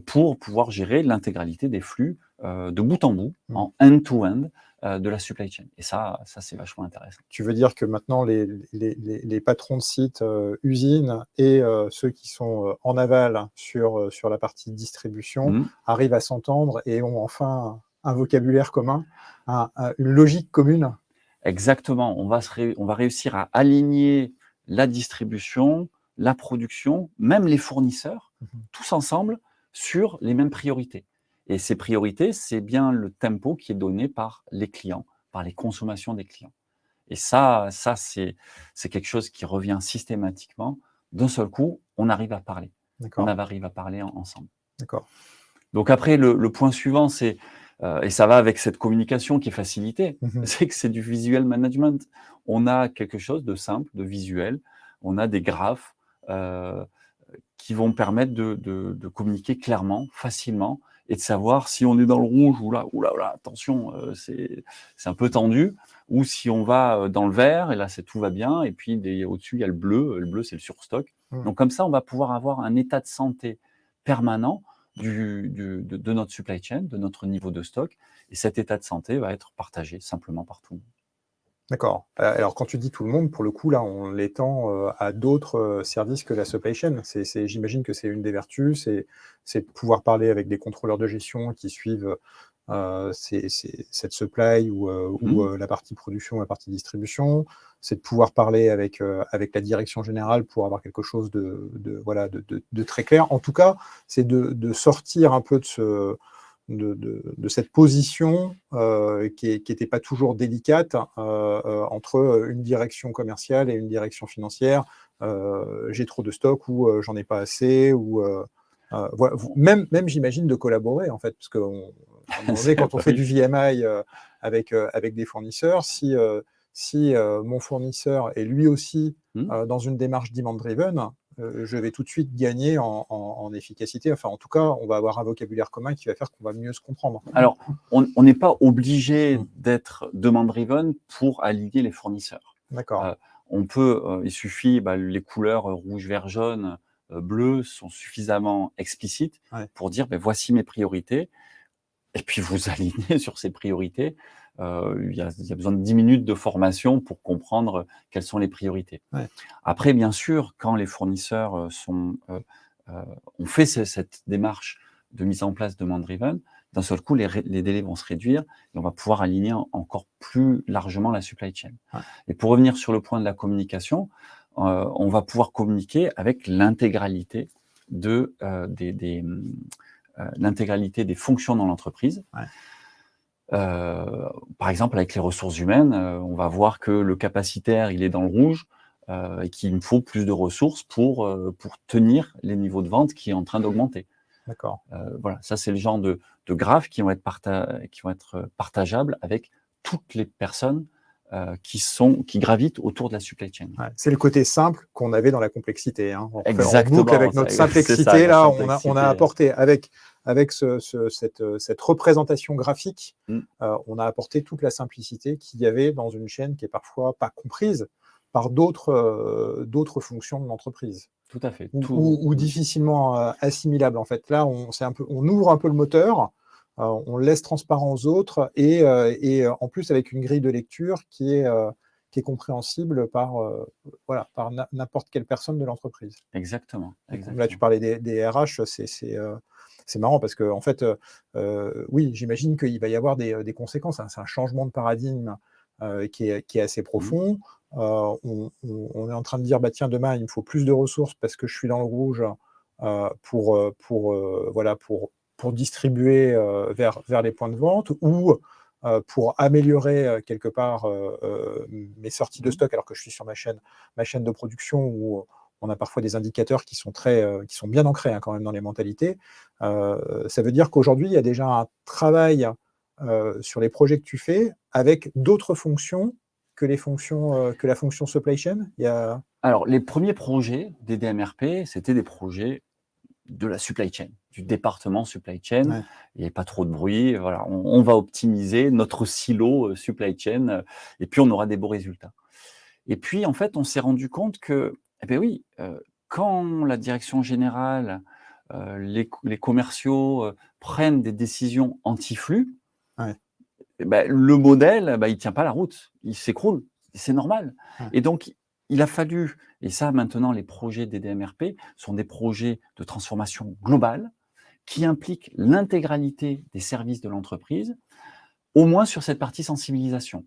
pour pouvoir gérer l'intégralité des flux de bout en bout, en end-to-end de la supply chain. Et ça c'est vachement intéressant. Tu veux dire que maintenant, les patrons de sites, usines et ceux qui sont en aval sur la partie distribution arrivent à s'entendre et ont enfin un vocabulaire commun, une logique commune? Exactement. On va réussir à aligner la distribution, la production, même les fournisseurs, tous ensemble, sur les mêmes priorités. Et ces priorités, c'est bien le tempo qui est donné par les clients, par les consommations des clients. Et ça c'est quelque chose qui revient systématiquement d'un seul coup, on arrive à parler. On D'accord. arrive à parler ensemble. D'accord. Donc après, le point suivant, c'est, et ça va avec cette communication qui est facilitée, c'est que c'est du visual management. On a quelque chose de simple, de visuel, on a des graphes qui vont permettre de communiquer clairement, facilement, et de savoir si on est dans le rouge, ou là, attention, c'est un peu tendu, ou si on va dans le vert, et là, tout va bien, et puis au-dessus, il y a le bleu c'est le surstock. Donc comme ça, on va pouvoir avoir un état de santé permanent de notre supply chain, de notre niveau de stock, et cet état de santé va être partagé simplement par tout le monde. D'accord. Alors, quand tu dis tout le monde, pour le coup, là, on l'étend à d'autres services que la supply chain. J'imagine que c'est une des vertus, c'est de pouvoir parler avec des contrôleurs de gestion qui suivent cette supply ou la partie production, la partie distribution. C'est de pouvoir parler avec la direction générale pour avoir quelque chose de très clair. En tout cas, c'est de sortir un peu de cette position qui n'était pas toujours délicate entre une direction commerciale et une direction financière. J'ai trop de stock ou j'en ai pas assez. Voilà. Même j'imagine de collaborer, en fait, parce que quand on fait du VMI avec des fournisseurs, si mon fournisseur est lui aussi dans une démarche demand-driven, je vais tout de suite gagner en efficacité. Enfin, en tout cas, on va avoir un vocabulaire commun qui va faire qu'on va mieux se comprendre. Alors, on n'est pas obligé d'être demand-driven pour aligner les fournisseurs. D'accord. Il suffit, les couleurs rouge, vert, jaune, bleu sont suffisamment explicites pour dire voici mes priorités. Et puis vous alignez sur ces priorités. Il y a besoin de 10 minutes de formation pour comprendre quelles sont les priorités. Ouais. Après, bien sûr, quand les fournisseurs ont fait cette démarche de mise en place de demand-driven, d'un seul coup, les délais vont se réduire et on va pouvoir aligner encore plus largement la supply chain. Ouais. Et pour revenir sur le point de la communication, on va pouvoir communiquer avec l'intégralité l'intégralité des fonctions dans l'entreprise. Ouais. Par exemple, avec les ressources humaines, on va voir que le capacitaire, il est dans le rouge et qu'il me faut plus de ressources pour tenir les niveaux de vente qui est en train d'augmenter. D'accord. Voilà, ça c'est le genre de graphes qui vont être partageables avec toutes les personnes qui gravitent autour de la supply chain. Ouais, c'est le côté simple qu'on avait dans la complexité. Exactement. En boucle avec notre simplicité, là, on a apporté avec cette représentation graphique, on a apporté toute la simplicité qu'il y avait dans une chaîne qui est parfois pas comprise par d'autres fonctions de l'entreprise. Tout à fait. Ou difficilement assimilable. En fait, là, on ouvre un peu le moteur. On le laisse transparent aux autres et en plus avec une grille de lecture qui est compréhensible par n'importe quelle personne de l'entreprise. Exactement. Là, tu parlais des RH, c'est marrant parce que en fait, oui, j'imagine qu'il va y avoir des conséquences. C'est un changement de paradigme qui est assez profond. On est en train de dire, tiens, demain, il me faut plus de ressources parce que je suis dans le rouge pour distribuer vers les points de vente ou pour améliorer quelque part mes sorties de stock alors que je suis sur ma chaîne de production où on a parfois des indicateurs qui sont bien ancrés quand même dans les mentalités. Ça veut dire qu'aujourd'hui, il y a déjà un travail sur les projets que tu fais avec d'autres fonctions que la fonction supply chain. Alors, les premiers projets des DMRP, c'était des projets de la supply chain, du département supply chain. Ouais. Il n'y avait pas trop de bruit. Voilà, on va optimiser notre silo supply chain et puis on aura des beaux résultats. Et puis, en fait, on s'est rendu compte que, quand la direction générale, les commerciaux prennent des décisions anti-flux, ouais. Le modèle, il ne tient pas la route, il s'écroule, c'est normal. Ouais. Et donc, il a fallu, et ça maintenant, les projets des DMRP sont des projets de transformation globale qui impliquent l'intégralité des services de l'entreprise, au moins sur cette partie sensibilisation.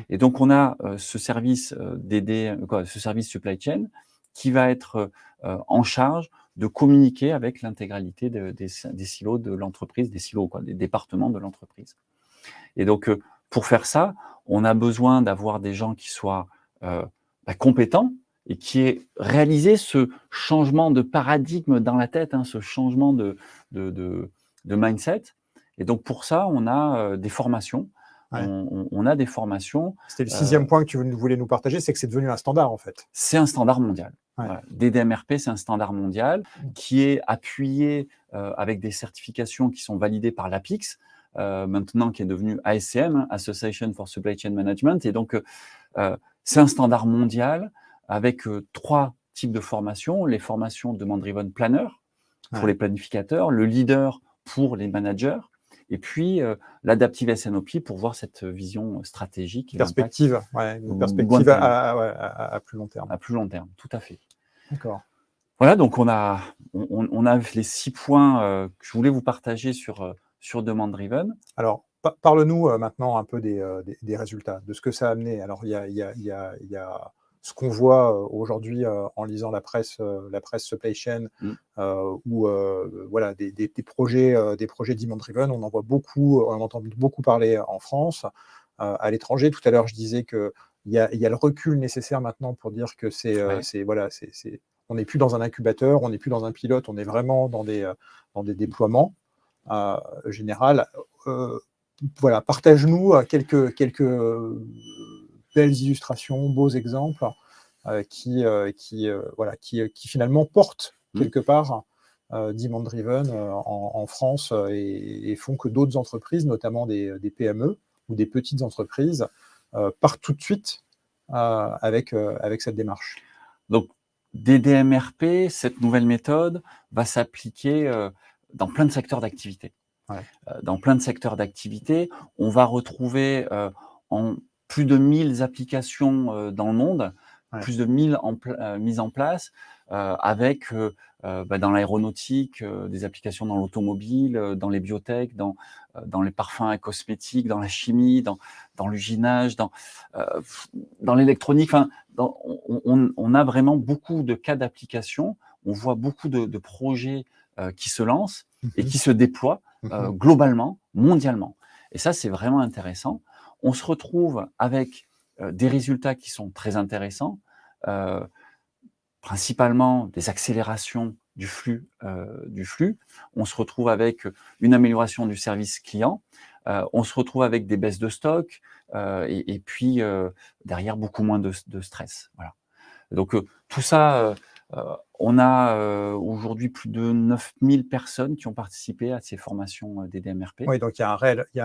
Et donc, on a ce service ce service supply chain qui va être en charge de communiquer avec l'intégralité des silos de l'entreprise, des départements de l'entreprise. Et donc, pour faire ça, on a besoin d'avoir des gens qui soient compétents, et qui ait réalisé ce changement de paradigme dans la tête, hein, ce changement de mindset. Et donc, pour ça, on a des formations. Ouais. On a des formations. C'était le 6e point que tu voulais nous partager, c'est que c'est devenu un standard, en fait. C'est un standard mondial. Ouais. Voilà. DDMRP, c'est un standard mondial qui est appuyé avec des certifications qui sont validées par l'APIX, maintenant qui est devenu ASCM, hein, Association for Supply Chain Management. Et donc, c'est un standard mondial avec 3 types de formations. Les formations Demand-Driven Planner pour les planificateurs, le leader pour les managers, et puis l'adaptive SNOP pour voir cette vision stratégique. Perspective, une perspective à plus long terme. À plus long terme, tout à fait. D'accord. Voilà, donc on a les 6 points que je voulais vous partager sur Demand-Driven. Alors, parle-nous maintenant un peu des résultats, de ce que ça a amené. Alors, il y a ce qu'on voit aujourd'hui en lisant la presse supply chain, où voilà, des projets Demand-Driven, on en voit beaucoup, on en entend beaucoup parler en France, à l'étranger. Tout à l'heure, je disais qu'il y a le recul nécessaire maintenant pour dire que on n'est plus dans un incubateur, on n'est plus dans un pilote, on est vraiment dans des déploiements général. Voilà, partage-nous quelques belles illustrations, beaux exemples qui finalement portent quelque part Demand-Driven en France et font que d'autres entreprises, notamment des PME ou des petites entreprises, partent tout de suite avec cette démarche. Donc, DDMRP, cette nouvelle méthode, va s'appliquer dans plein de secteurs d'activité. Ouais. Dans plein de secteurs d'activité, on va retrouver en plus de 1000 applications dans le monde, plus de 1000 mises en place, avec dans l'aéronautique, des applications dans l'automobile, dans les biotech, dans les parfums et cosmétiques, dans la chimie, dans l'usinage, dans l'électronique. Enfin, on a vraiment beaucoup de cas d'application. On voit beaucoup de projets qui se lancent et qui se déploient globalement, mondialement. Et ça, c'est vraiment intéressant. On se retrouve avec des résultats qui sont très intéressants, principalement des accélérations du flux. On se retrouve avec une amélioration du service client. On se retrouve avec des baisses de stock et puis derrière beaucoup moins de stress. Voilà. Donc tout ça, on a aujourd'hui plus de 9000 personnes qui ont participé à ces formations DDMRP. Oui, donc il y a un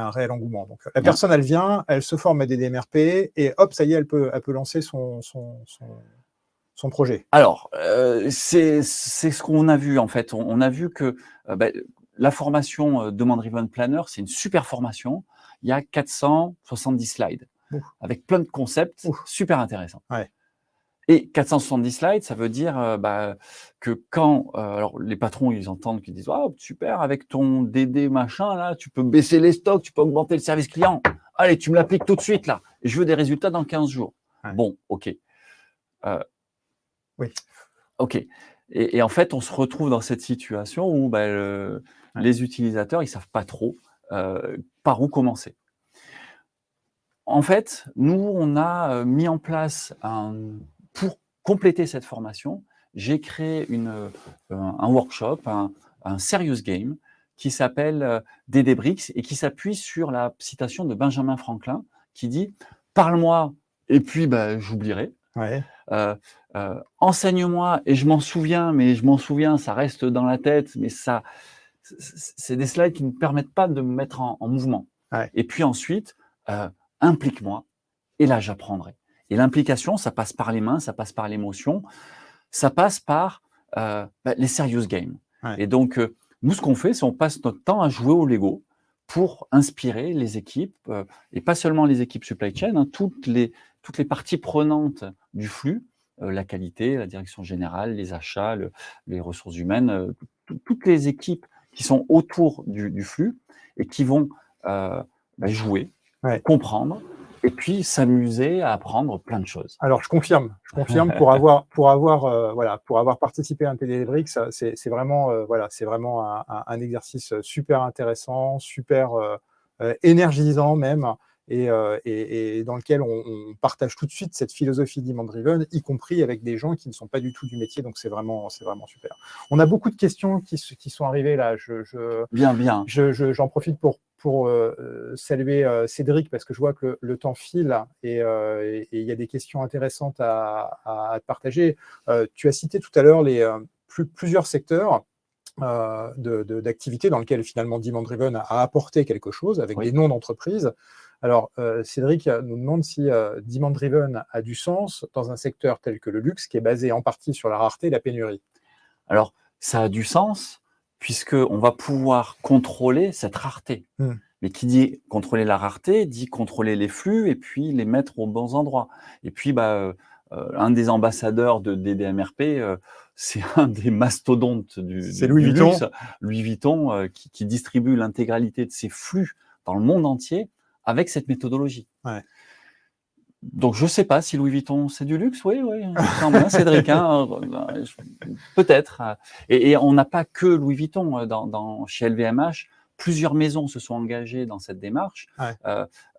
réel engouement. Donc la personne, elle vient, elle se forme à DDMRP et hop, ça y est, elle peut lancer son projet. Alors, c'est ce qu'on a vu en fait. On a vu que la formation Demand-Driven Planner, c'est une super formation. Il y a 470 slides avec plein de concepts super intéressants. Ouais. Et 470 slides, ça veut dire que quand alors les patrons, ils entendent qu'ils disent « Oh, super, avec ton DD machin, là, tu peux baisser les stocks, tu peux augmenter le service client. Allez, tu me l'appliques tout de suite, là. Et je veux des résultats dans 15 jours. Ouais. » Bon, OK. Oui. OK. Et en fait, on se retrouve dans cette situation où les utilisateurs, ils ne savent pas trop par où commencer. En fait, nous, on a mis en place pour compléter cette formation, j'ai créé un workshop, un serious game qui s'appelle DDBricks et qui s'appuie sur la citation de Benjamin Franklin qui dit « Parle-moi et puis j'oublierai. Ouais. Enseigne-moi et je m'en souviens, mais je m'en souviens, ça reste dans la tête, mais ça, c'est des slides qui ne permettent pas de me mettre en mouvement. Ouais. Et puis ensuite, implique-moi et là, j'apprendrai. » Et l'implication, ça passe par les mains, ça passe par l'émotion, ça passe par les serious games. Ouais. Et donc, nous, ce qu'on fait, c'est qu'on passe notre temps à jouer au Lego pour inspirer les équipes, et pas seulement les équipes supply chain, hein, toutes les parties prenantes du flux, la qualité, la direction générale, les achats, les ressources humaines, toutes les équipes qui sont autour du flux et qui vont jouer, comprendre, et puis s'amuser à apprendre plein de choses. Alors je confirme pour avoir participé à un DDBricks, c'est vraiment un exercice super intéressant, super énergisant même, et dans lequel on partage tout de suite cette philosophie demand-driven, y compris avec des gens qui ne sont pas du tout du métier. Donc, c'est vraiment super. On a beaucoup de questions qui sont arrivées là. Bien. J'en profite pour saluer Cédric, parce que je vois que le temps file et il y a des questions intéressantes à partager. Tu as cité tout à l'heure plusieurs secteurs d'activité dans lesquels finalement Demand Driven a apporté quelque chose avec des noms d'entreprises. Alors, Cédric nous demande si Demand Driven a du sens dans un secteur tel que le luxe, qui est basé en partie sur la rareté et la pénurie. Alors, ça a du sens, puisqu'on va pouvoir contrôler cette rareté. Mais qui dit contrôler la rareté, dit contrôler les flux et puis les mettre aux bons endroits. Et puis, un des ambassadeurs de DDMRP, c'est un des mastodontes du Louis Vuitton. Luxe, Louis Vuitton, qui distribue l'intégralité de ses flux dans le monde entier avec cette méthodologie. Ouais. Donc, je ne sais pas si Louis Vuitton, c'est du luxe. Oui, je sens bien, Cédric. Peut-être. Et on n'a pas que Louis Vuitton. Chez LVMH, plusieurs maisons se sont engagées dans cette démarche. Ouais.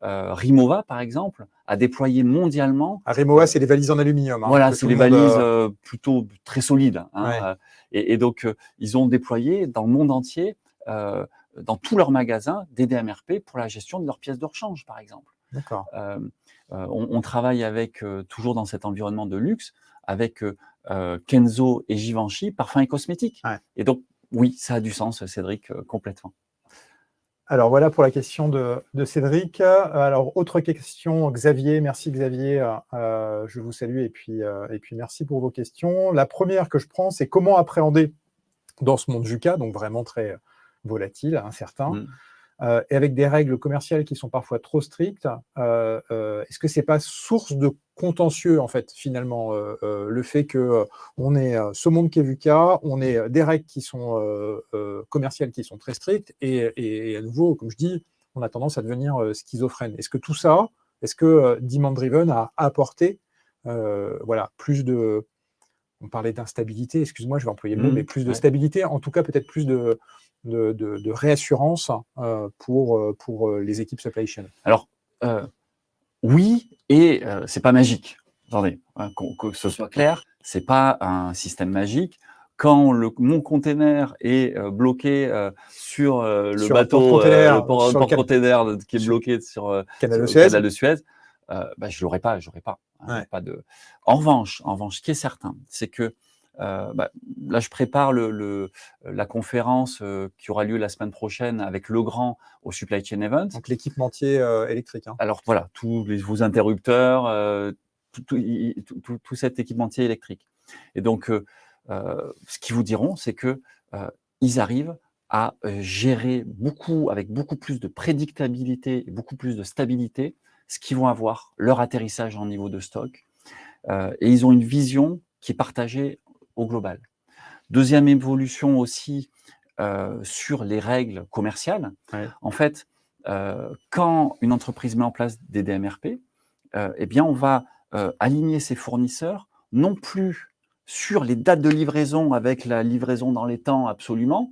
Rimowa, par exemple, a déployé mondialement. Rimowa, c'est les valises en aluminium. Voilà, c'est les valises plutôt très solides. Et donc, ils ont déployé dans le monde entier, dans tous leurs magasins, des DMRP pour la gestion de leurs pièces de rechange, par exemple. D'accord. On travaille avec, toujours dans cet environnement de luxe, avec Kenzo et Givenchy, parfums et cosmétiques. Ouais. Et donc, oui, ça a du sens, Cédric, complètement. Alors, voilà pour la question de Cédric. Alors, autre question, Xavier. Merci, Xavier. Je vous salue et puis merci pour vos questions. La première que je prends, c'est comment appréhender dans ce monde VUCA, donc vraiment très volatile, incertain, et avec des règles commerciales qui sont parfois trop strictes, est-ce que c'est pas source de contentieux, en fait, finalement, le fait qu'on ait ce monde qui est VUCA, on ait des règles qui sont commerciales qui sont très strictes, et à nouveau, comme je dis, on a tendance à devenir schizophrène. Est-ce que tout ça, est-ce que Demand Driven a apporté plus de... On parlait d'instabilité, excuse-moi, je vais employer le mot, mais plus de stabilité, en tout cas peut-être plus de réassurance pour les équipes supply chain. Alors, oui, et c'est pas magique. Attendez, que ce soit clair, c'est pas un système magique. Quand mon container est bloqué sur le bateau, le porte-container qui est bloqué sur le canal de Suez, je l'aurais pas. Pas de... En revanche, ce qui est certain, c'est que là, je prépare la conférence qui aura lieu la semaine prochaine avec Legrand au Supply Chain Event. Donc l'équipementier électrique. Alors voilà, tous vos interrupteurs, tout cet équipementier électrique. Et donc, ce qu'ils vous diront, c'est que ils arrivent à gérer avec beaucoup plus de prédictabilité et beaucoup plus de stabilité ce qu'ils vont avoir, leur atterrissage en niveau de stock. Et ils ont une vision qui est partagée au global. Deuxième évolution aussi sur les règles commerciales. Ouais. En fait, quand une entreprise met en place des DMRP, eh bien, on va aligner ses fournisseurs non plus sur les dates de livraison avec la livraison dans les temps absolument,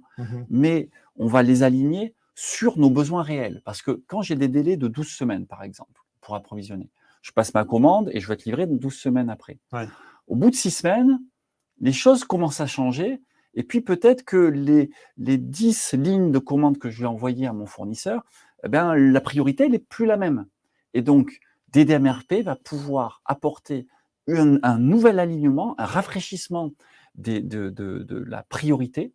mais on va les aligner sur nos besoins réels. Parce que quand j'ai des délais de 12 semaines, par exemple, pour approvisionner, je passe ma commande et je vais être livré 12 semaines après. Ouais. Au bout de 6 semaines, les choses commencent à changer. Et puis peut-être que les 10 lignes de commande que je vais envoyer à mon fournisseur, eh bien, la priorité n'est plus la même. Et donc, DDMRP va pouvoir apporter un nouvel alignement, un rafraîchissement de la priorité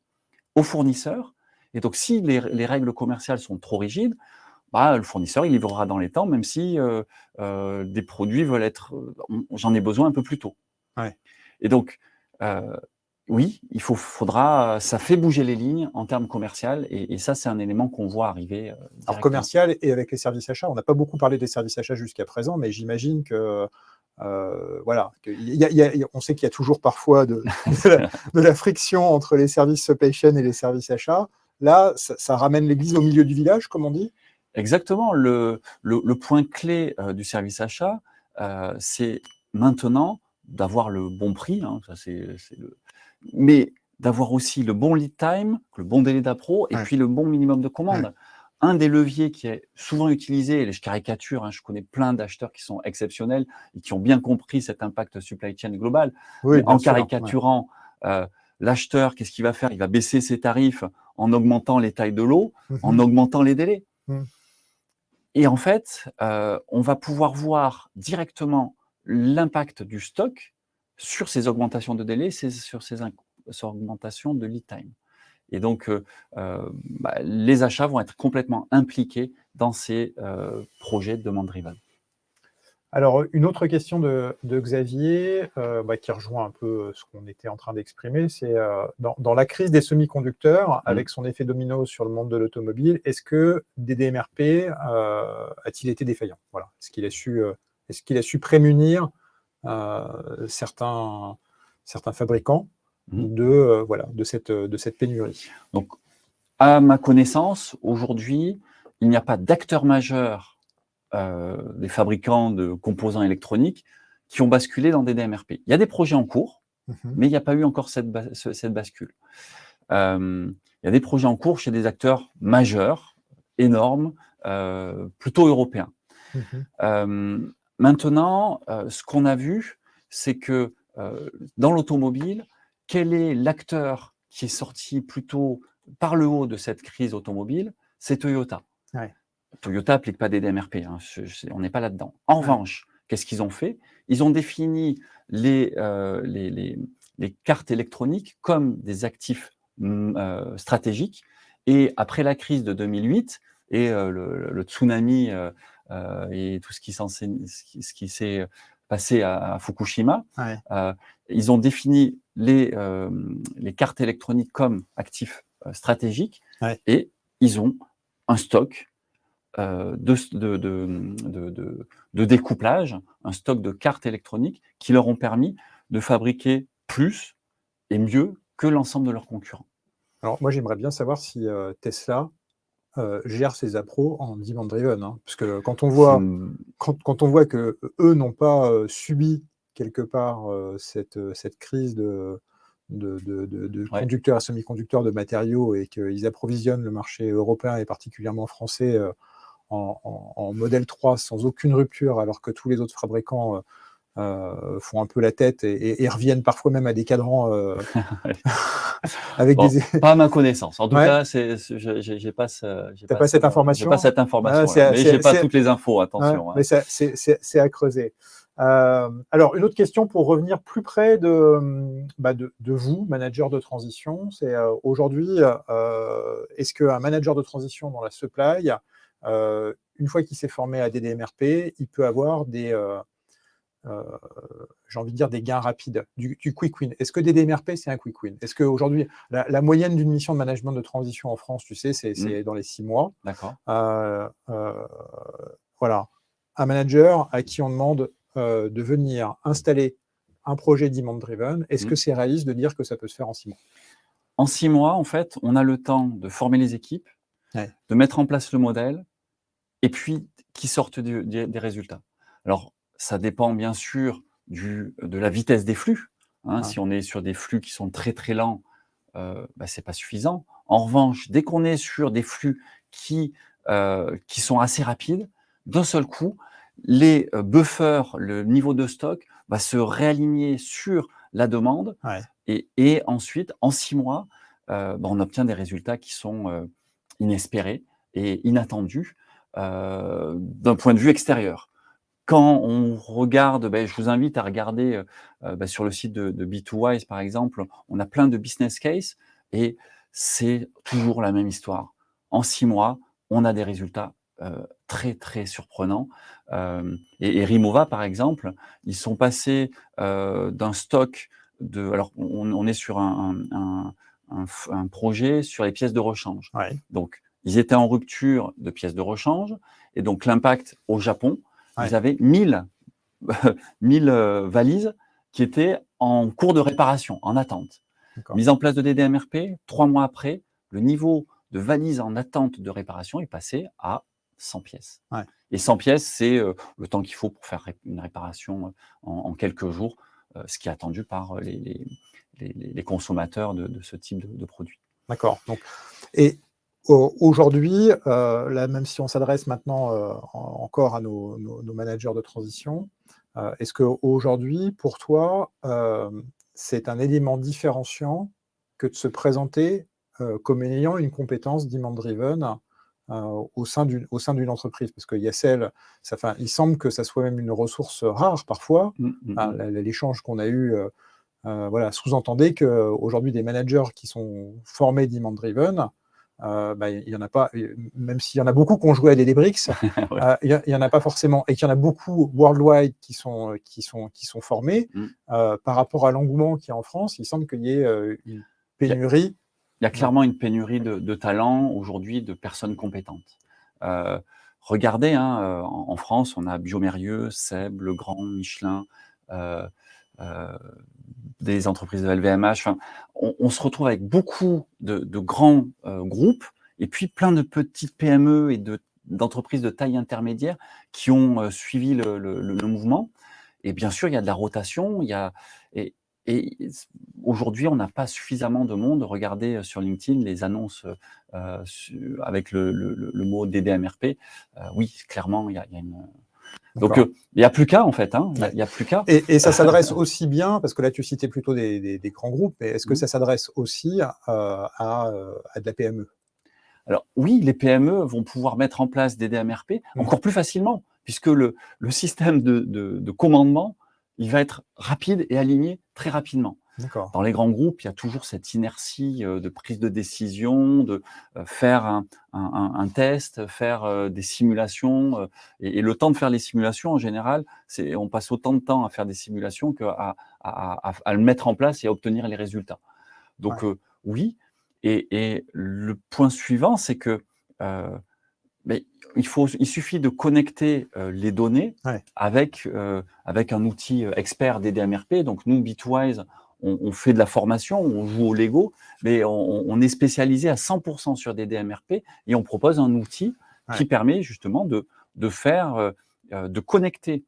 au fournisseur. Et donc, si les règles commerciales sont trop rigides, le fournisseur, il livrera dans les temps, même si des produits veulent être... j'en ai besoin un peu plus tôt. Ouais. Et donc, oui, ça fait bouger les lignes en termes commerciaux, et ça, c'est un élément qu'on voit arriver. Alors, commercial et avec les services achats, on n'a pas beaucoup parlé des services achats jusqu'à présent, mais j'imagine que... on sait qu'il y a toujours parfois de la friction entre les services supply chain et les services achats. Là, ça ramène l'église au milieu du village, comme on dit. Exactement. Le point clé du service achat, c'est maintenant d'avoir le bon prix, mais d'avoir aussi le bon lead time, le bon délai d'appro, et puis le bon minimum de commande. un des leviers qui est souvent utilisé, et je caricature, hein, je connais plein d'acheteurs qui sont exceptionnels et qui ont bien compris cet impact supply chain global, Oui, mais bien en sûr, ouais. caricaturant, l'acheteur, qu'est-ce qu'il va faire? Il va baisser ses tarifs en augmentant les tailles de lots, en augmentant les délais. Et en fait, on va pouvoir voir directement l'impact du stock sur ces augmentations de délais, sur ces augmentations de lead time. Et donc, les achats vont être complètement impliqués dans ces projets de demand driven. Alors, une autre question de Xavier, qui rejoint un peu ce qu'on était en train d'exprimer, c'est dans la crise des semi-conducteurs, avec son effet domino sur le monde de l'automobile, est-ce que DDMRP a-t-il été défaillant? Voilà. Est-ce qu'il a su prémunir certains fabricants de cette pénurie? Donc, à ma connaissance, aujourd'hui, il n'y a pas d'acteurs majeurs des fabricants de composants électroniques qui ont basculé dans des DMRP. Il y a des projets en cours, mais il n'y a pas eu encore cette bascule. Il y a des projets en cours chez des acteurs majeurs, énormes, plutôt européens. Maintenant, ce qu'on a vu, c'est que dans l'automobile, quel est l'acteur qui est sorti plutôt par le haut de cette crise automobile? C'est Toyota. Ouais. Toyota n'applique pas des DMRP, hein, on n'est pas là-dedans. En revanche, qu'est-ce qu'ils ont fait? Ils ont défini les cartes électroniques comme des actifs stratégiques. Et après la crise de 2008 et le tsunami et tout ce qui s'est passé à Fukushima, ils ont défini les cartes électroniques comme actifs stratégiques et ils ont un stock de découplage, un stock de cartes électroniques qui leur ont permis de fabriquer plus et mieux que l'ensemble de leurs concurrents. Alors moi, j'aimerais bien savoir si Tesla gère ses appros en demand driven, hein, parce que quand on voit que eux n'ont pas subi quelque part cette crise de conducteurs à semi-conducteurs, de matériaux, et qu'ils approvisionnent le marché européen et particulièrement français en modèle 3 sans aucune rupture, alors que tous les autres fabricants font un peu la tête et reviennent parfois même à des cadrans avec des... Pas à ma connaissance. En tout cas, j'ai pas cette information. J'ai pas cette information. Mais j'ai pas toutes les infos. Attention. Mais c'est à creuser. Alors, une autre question pour revenir plus près de vous, manager de transition, c'est aujourd'hui, est-ce qu'un manager de transition dans la supply, une fois qu'il s'est formé à DDMRP, il peut avoir des j'ai envie de dire des gains rapides, du quick win. Est-ce que DDMRP, c'est un quick win? Est-ce qu'aujourd'hui, la moyenne d'une mission de management de transition en France, tu sais, c'est dans les 6 mois. D'accord. Voilà. Un manager à qui on demande de venir installer un projet demand driven, est-ce que c'est réaliste de dire que ça peut se faire en 6 mois? En 6 mois, en fait, on a le temps de former les équipes, de mettre en place le modèle, et puis qui sortent des résultats. Alors, ça dépend bien sûr de la vitesse des flux. Si on est sur des flux qui sont très très lents, ce n'est pas suffisant. En revanche, dès qu'on est sur des flux qui sont assez rapides, d'un seul coup, les buffers, le niveau de stock va se réaligner sur la demande. Et ensuite, en 6 mois, on obtient des résultats qui sont inespérés et inattendus d'un point de vue extérieur. Quand on regarde, je vous invite à regarder sur le site de B2Wise, par exemple, on a plein de business case et c'est toujours la même histoire. En 6 mois, on a des résultats très, très surprenants. Et Rimowa, par exemple, ils sont passés d'un stock de... Alors, on est sur un projet sur les pièces de rechange. Donc, ils étaient en rupture de pièces de rechange et donc l'impact au Japon, ils avaient 1000 valises qui étaient en cours de réparation, en attente. Mise en place de DDMRP, 3 mois après, le niveau de valises en attente de réparation est passé à 100 pièces. Et 100 pièces, c'est le temps qu'il faut pour faire une réparation en quelques jours, ce qui est attendu par les consommateurs de ce type de produit. D'accord. Et Aujourd'hui, là, même si on s'adresse maintenant encore à nos managers de transition, est-ce qu'aujourd'hui, pour toi, c'est un élément différenciant que de se présenter comme ayant une compétence demand-driven au sein d'une entreprise? Parce qu'il y a il semble que ça soit même une ressource rare parfois. L'échange qu'on a eu voilà, sous-entendait qu'aujourd'hui, des managers qui sont formés demand-driven, il y en a pas, même s'il y en a beaucoup qui ont joué à Databricks, Ouais. il y en a pas forcément, et qu'il y en a beaucoup worldwide qui sont formés. Par rapport à l'engouement qu'il y a en France, il semble qu'il y ait une pénurie. Il y a clairement une pénurie de talents aujourd'hui, de personnes compétentes. Regardez, hein, en France, on a Biomérieux, Seb, Legrand, Michelin, des entreprises de LVMH. Enfin, on se retrouve avec beaucoup de grands groupes et puis plein de petites PME et d'entreprises de taille intermédiaire qui ont suivi le mouvement. Et bien sûr, il y a de la rotation. Et aujourd'hui, on n'a pas suffisamment de monde. Regardez sur LinkedIn les annonces avec le mot DDMRP. Oui, clairement, il y a une... Donc, il n'y a plus qu'à, en fait. Hein. Il y a plus qu'à. Et ça s'adresse aussi bien, parce que là, tu citais plutôt des grands groupes, mais est-ce que ça s'adresse aussi à de la PME? Alors, oui, les PME vont pouvoir mettre en place des DMRP encore plus facilement, puisque le système de commandement, il va être rapide et aligné très rapidement. Dans les grands groupes, il y a toujours cette inertie de prise de décision, de faire un test, faire des simulations. Et le temps de faire les simulations, en général, on passe autant de temps à faire des simulations qu'à le mettre en place et à obtenir les résultats. Donc, oui. Et le point suivant, c'est que il suffit de connecter les données avec un outil expert des DMRP. Donc, nous, Bitwise, on fait de la formation, on joue au Lego, mais on est spécialisé à 100% sur des DMRP et on propose un outil qui permet justement de connecter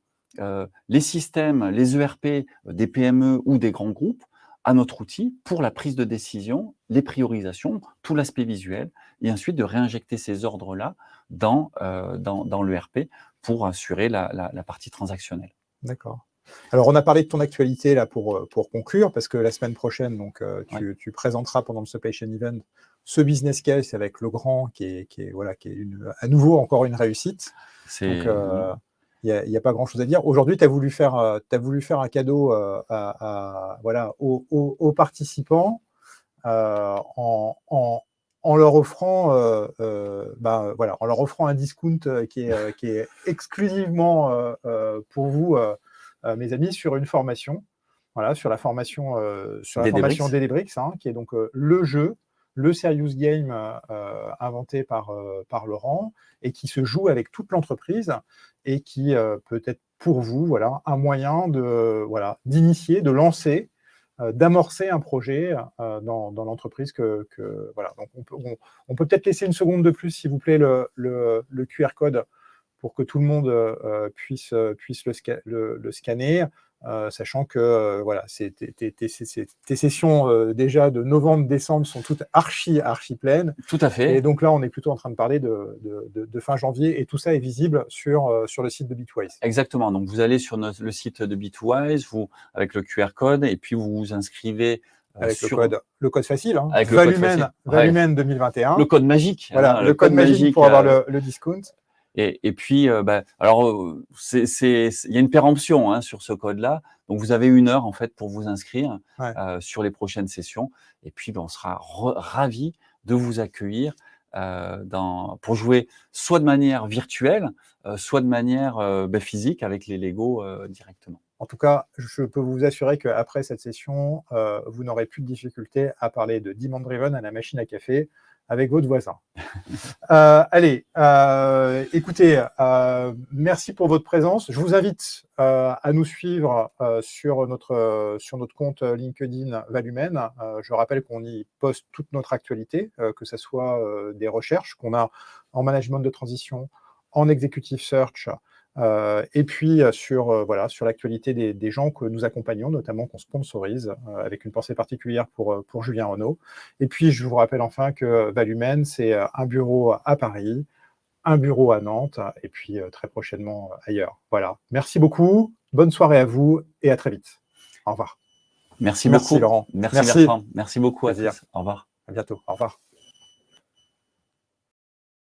les systèmes, les ERP des PME ou des grands groupes à notre outil pour la prise de décision, les priorisations, tout l'aspect visuel, et ensuite de réinjecter ces ordres-là dans l'ERP pour assurer la partie transactionnelle. D'accord. Alors, on a parlé de ton actualité là pour conclure, parce que la semaine prochaine, donc, tu présenteras pendant le Supply Event ce business case avec Legrand, qui est à nouveau encore une réussite. Donc, il n'y a pas grand-chose à dire. Aujourd'hui, tu as voulu faire un cadeau aux participants en leur offrant un discount qui est exclusivement pour vous, mes amis, sur une formation, sur la formation Databricks, qui est donc le serious game inventé par Laurent, et qui se joue avec toute l'entreprise, et qui peut être pour vous un moyen d'initier, de lancer, d'amorcer un projet dans l'entreprise donc on peut peut-être laisser une seconde de plus, s'il vous plaît, le QR code, pour que tout le monde puisse le scanner, sachant que tes sessions déjà de novembre-décembre sont toutes archi pleines. Tout à fait. Et donc là, on est plutôt en train de parler de fin janvier, et tout ça est visible sur le site de Bitwise. Exactement. Donc, vous allez sur le site de Bitwise, avec le QR code, et puis vous vous inscrivez avec le code facile, avec Valumen 2021. Le code magique. Voilà, le code magique pour avoir le discount. Et puis, alors, il y a une péremption sur ce code-là. Donc, vous avez 1 heure, en fait, pour vous inscrire sur les prochaines sessions. Et puis, on sera ravis de vous accueillir pour jouer soit de manière virtuelle, soit de manière physique avec les Lego directement. En tout cas, je peux vous assurer qu'après cette session, vous n'aurez plus de difficulté à parler de Demand Driven à la machine à café avec votre voisin. Allez, écoutez, merci pour votre présence. Je vous invite à nous suivre sur notre compte LinkedIn Valumen. Je rappelle qu'on y poste toute notre actualité, que ce soit des recherches qu'on a en management de transition, en executive search, Et puis voilà, sur l'actualité des gens que nous accompagnons, notamment qu'on sponsorise, avec une pensée particulière pour Julien Renaud. Et puis je vous rappelle enfin que Valumène, c'est un bureau à Paris, un bureau à Nantes, et puis très prochainement ailleurs. Voilà. Merci beaucoup, bonne soirée à vous, et à très vite. Au revoir. Merci beaucoup. Laurent. Merci Bertrand. Merci beaucoup à tous. Au revoir. À bientôt. Au revoir.